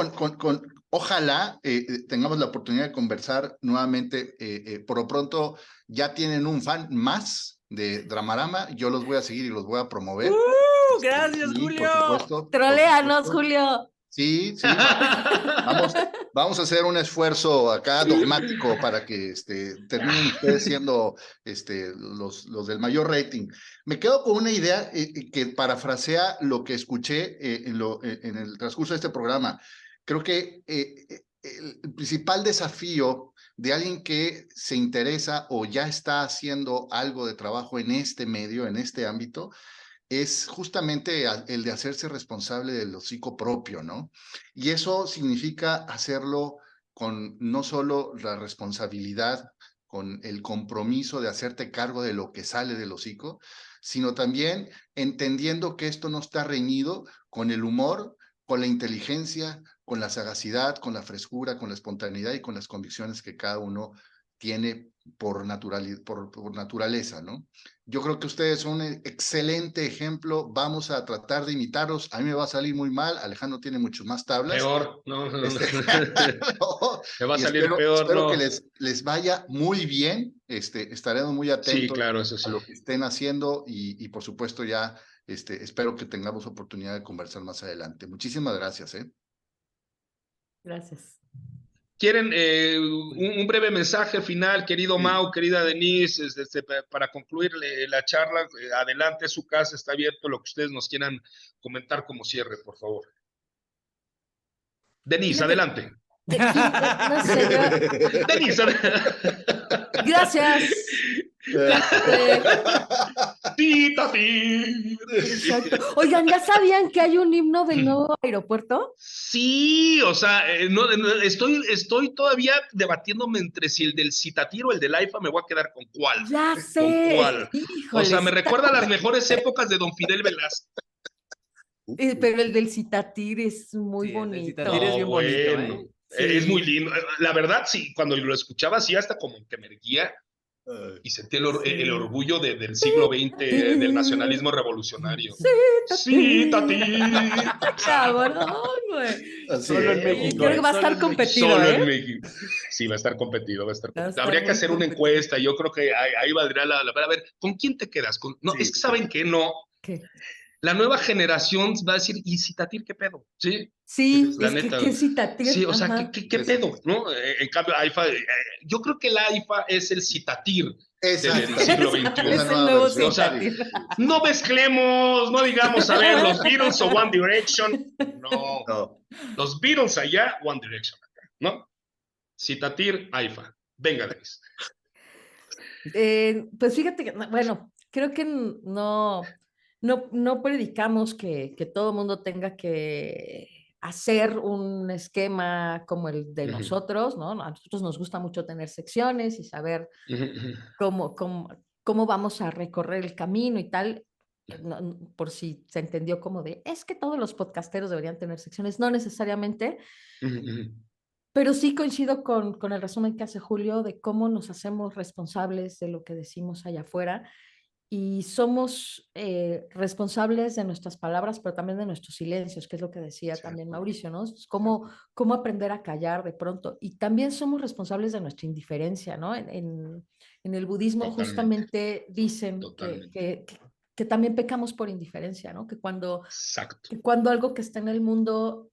ojalá tengamos la oportunidad de conversar nuevamente. Por lo pronto ya tienen un fan más de Dramarama, yo los voy a seguir y los voy a promover. Gracias, sí, Julio. por supuesto. Troléanos, Julio. Sí, vamos a hacer un esfuerzo acá dogmático para que terminen ustedes siendo los del mayor rating. Me quedo con una idea que parafrasea lo que escuché en el transcurso de este programa. Creo que el principal desafío de alguien que se interesa o ya está haciendo algo de trabajo en este medio, en este ámbito, es justamente el de hacerse responsable del hocico propio, ¿no? Y eso significa hacerlo con no solo la responsabilidad, con el compromiso de hacerte cargo de lo que sale del hocico, sino también entendiendo que esto no está reñido con el humor, con la inteligencia, con la sagacidad, con la frescura, con la espontaneidad y con las convicciones que cada uno tiene por naturaleza, ¿no? Yo creo que ustedes son un excelente ejemplo. Vamos a tratar de imitarlos. A mí me va a salir muy mal. Alejandro tiene mucho más tablas. Peor, no. No, Me va a y salir peor, espero que no. les vaya muy bien. Estaremos muy Sí, atentos claro, eso a sí. lo que estén haciendo y por supuesto ya espero que tengamos oportunidad de conversar más adelante. Muchísimas gracias. Gracias. ¿Quieren un breve mensaje final, querido Sí. Mau, querida Denise, para concluir la charla? Adelante, su casa está abierto, lo que ustedes nos quieran comentar como cierre, por favor. Denise, Fíjate, adelante. no sé, Denise, gracias. Citatir. Exacto. Oigan, ¿ya sabían que hay un himno del nuevo aeropuerto? Sí, o sea, estoy todavía debatiéndome entre si el del Citatir o el del AIFA me voy a quedar con cuál. Ya ¿Con sé, cuál? O sea, híjole, me recuerda a las mejores épocas de Don Fidel Velasco. pero el del Citatir es muy Sí, el del Citatir es bonito. No, bien bonito, bueno, ¿eh? es muy Sí, lindo. La verdad, sí, cuando lo escuchaba así hasta como que me erguía y sentí el sí. orgullo del siglo XX, del Citatir, nacionalismo revolucionario. Citatir. Citatir. Cabrón, güey. Así Solo en Y México, creo que ¿eh? va a Solo estar en México. competido, Solo ¿eh? en México. Sí, va a estar competido, va a estar Va a competido. estar Habría que muy hacer una competido. encuesta. Yo creo que ahí valdría la pena. A ver, ¿con quién te quedas? No, es Sí. que saben que no. ¿Qué? La nueva generación va a decir, ¿y Citatir qué pedo? Sí, Sí, la es que neta. qué Sí, Citatir, o sea, ajá. ¿qué pedo? ¿No? En cambio, AIFA, yo creo que la AIFA es el Citatir del siglo Exactamente. Una Es XXI. el nueva nuevo versión. O sea, Sí, Citatir. sí, sí. no mezclemos, no digamos, a ver, los Beatles o One Direction. No, No. los Beatles allá, One Direction acá, ¿no? Citatir, AIFA. Venga, Denise. Pues fíjate que, bueno, creo que no predicamos que todo el mundo tenga que hacer un esquema como el de Ujú, nosotros, ¿no? A nosotros nos gusta mucho tener secciones y saber ujú, ujú. cómo, cómo vamos a recorrer el camino y tal. Por si se entendió como de, es que todos los podcasteros deberían tener secciones, no necesariamente, Ujú, ujú. pero sí coincido con el resumen que hace Julio de cómo nos hacemos responsables de lo que decimos allá afuera y somos responsables de nuestras palabras, pero también de nuestros silencios, que es lo que decía también Cierto, Mauricio, ¿no? Es cierto. cómo aprender a callar de pronto. Y también somos responsables de nuestra indiferencia, ¿no? En el budismo Totalmente, justamente dicen totalmente. que también pecamos por indiferencia, ¿no? Exacto. Que cuando algo que está en el mundo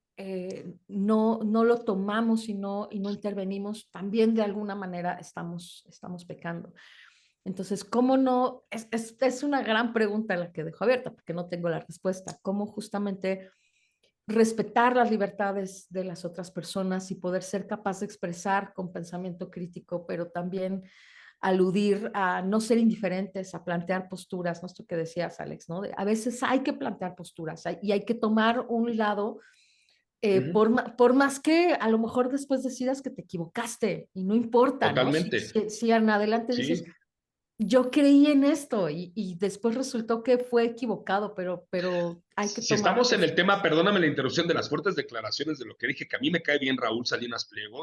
no lo tomamos y no intervenimos, también de alguna manera estamos pecando. Entonces, ¿cómo no? Es una gran pregunta la que dejo abierta, porque no tengo la respuesta. ¿Cómo justamente respetar las libertades de las otras personas y poder ser capaz de expresar con pensamiento crítico, pero también aludir a no ser indiferentes, a plantear posturas, ¿no? Esto que decías, Alex, ¿no? A veces hay que plantear posturas y hay que tomar un lado, Ujú. por más que a lo mejor después decidas que te equivocaste y no importa, ¿no? Totalmente. Si en adelante dices, Sí. yo creí en esto y después resultó que fue equivocado, pero hay que Si tomar estamos en el tema, posturas. perdóname la interrupción de las fuertes declaraciones de lo que dije, que a mí me cae bien Raúl Salinas Pliego,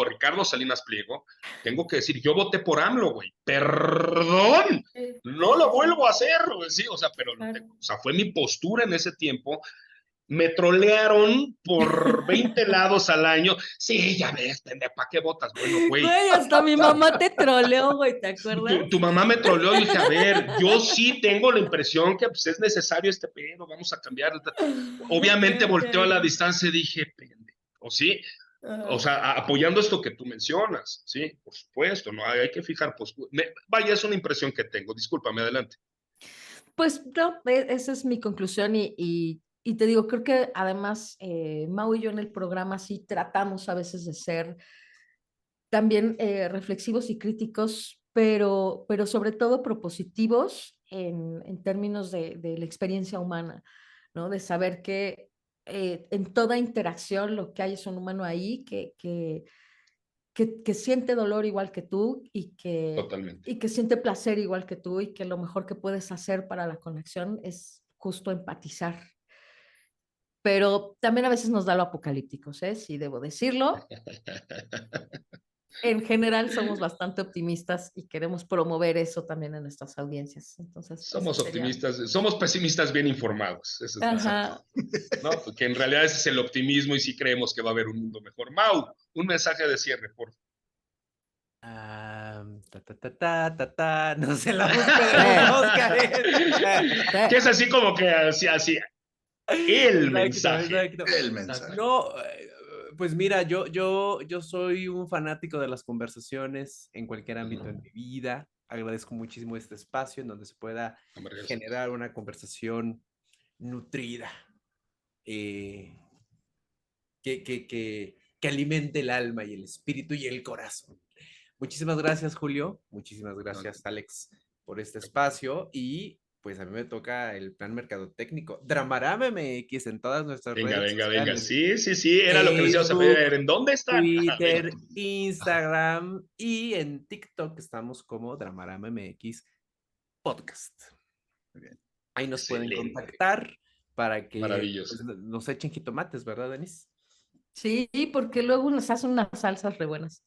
Ricardo Salinas Pliego, tengo que decir, yo voté por AMLO, güey, perdón, no lo Sí, sí, vuelvo a hacer, güey, sí, o sea, claro. o sea, fue mi postura en ese tiempo, me trolearon por 20 lados al año, sí, ya ves, pendejo, ¿para qué votas? Bueno, güey, Güey, hasta mi mamá te troleó, güey, ¿te acuerdas? tu mamá me troleó y dije, a ver, yo sí tengo la impresión que pues, es necesario este pedo, vamos a cambiar. Obviamente Ok. volteó a la distancia y dije, pendejo, o sí, o Ajá. sea, apoyando esto que tú mencionas, sí, por supuesto, no hay que fijar postura. Vaya, es una impresión que tengo, discúlpame, adelante. Pues no, esa es mi conclusión y te digo, creo que además Mau y yo en el programa sí tratamos a veces de ser también reflexivos y críticos, pero sobre todo propositivos en términos de la experiencia humana, ¿no? De saber que en toda interacción lo que hay es un humano ahí que siente dolor igual que tú Totalmente. y que siente placer igual que tú y que lo mejor que puedes hacer para la conexión es justo empatizar. Pero también a veces nos da lo apocalíptico, ¿eh? Si debo decirlo. En general somos bastante optimistas y queremos promover eso también en nuestras audiencias. Entonces, ese Somos sería. optimistas, somos pesimistas bien informados, eso es más Ajá. adecuado, ¿no? Porque en realidad ese es el optimismo y sí creemos que va a haber un mundo mejor. Mau, un mensaje de cierre, por favor. No se la busco de los Óscares. Que es así como que así, el Exacto, mensaje. exacto. El mensaje. No, pues mira, yo soy un fanático de las conversaciones en cualquier ámbito en mi vida. Agradezco muchísimo este espacio en donde se pueda Hombre, gracias. generar una conversación nutrida. Eh, que alimente el alma y el espíritu y el corazón. Muchísimas gracias, Julio. Muchísimas gracias, Alex, por este espacio. Y pues a mí me toca el plan mercadotécnico. Dramarama MX en todas nuestras Venga, redes venga, sociales. venga. Sí, era lo que les íbamos a pedir. ¿En dónde están? Twitter, Instagram y en TikTok estamos como Dramarama MX Podcast. Muy bien. Ahí nos pueden Excelente. contactar para que Maravilloso. pues, nos echen jitomates, ¿verdad, Denise? Sí, porque luego nos hacen unas salsas re buenas.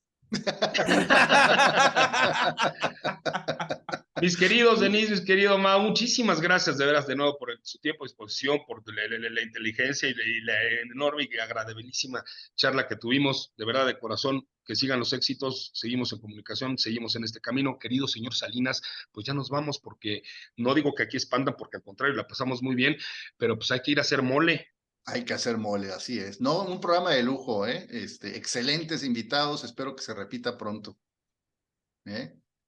Mis queridos Denise, mis queridos Mau, muchísimas gracias de veras de nuevo por su tiempo, disposición, por la inteligencia y la enorme y agradabilísima charla que tuvimos. De verdad, de corazón, que sigan los éxitos, seguimos en comunicación, seguimos en este camino. Querido señor Salinas, pues ya nos vamos porque no digo que aquí espantan, porque al contrario, la pasamos muy bien, pero pues hay que ir a hacer mole. Hay que hacer mole, así es. No, un programa de lujo, ¿eh? Excelentes invitados, espero que se repita pronto.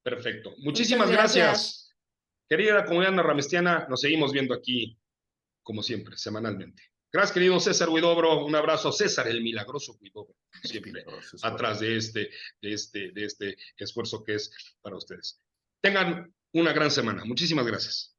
Perfecto. Muchas Muchísimas gracias. Querida comunidad narramestiana, nos seguimos viendo aquí, como siempre, semanalmente. Gracias, querido César Huidobro. Un abrazo, César, el milagroso Huidobro, siempre atrás de este esfuerzo que es para ustedes. Tengan una gran semana. Muchísimas gracias.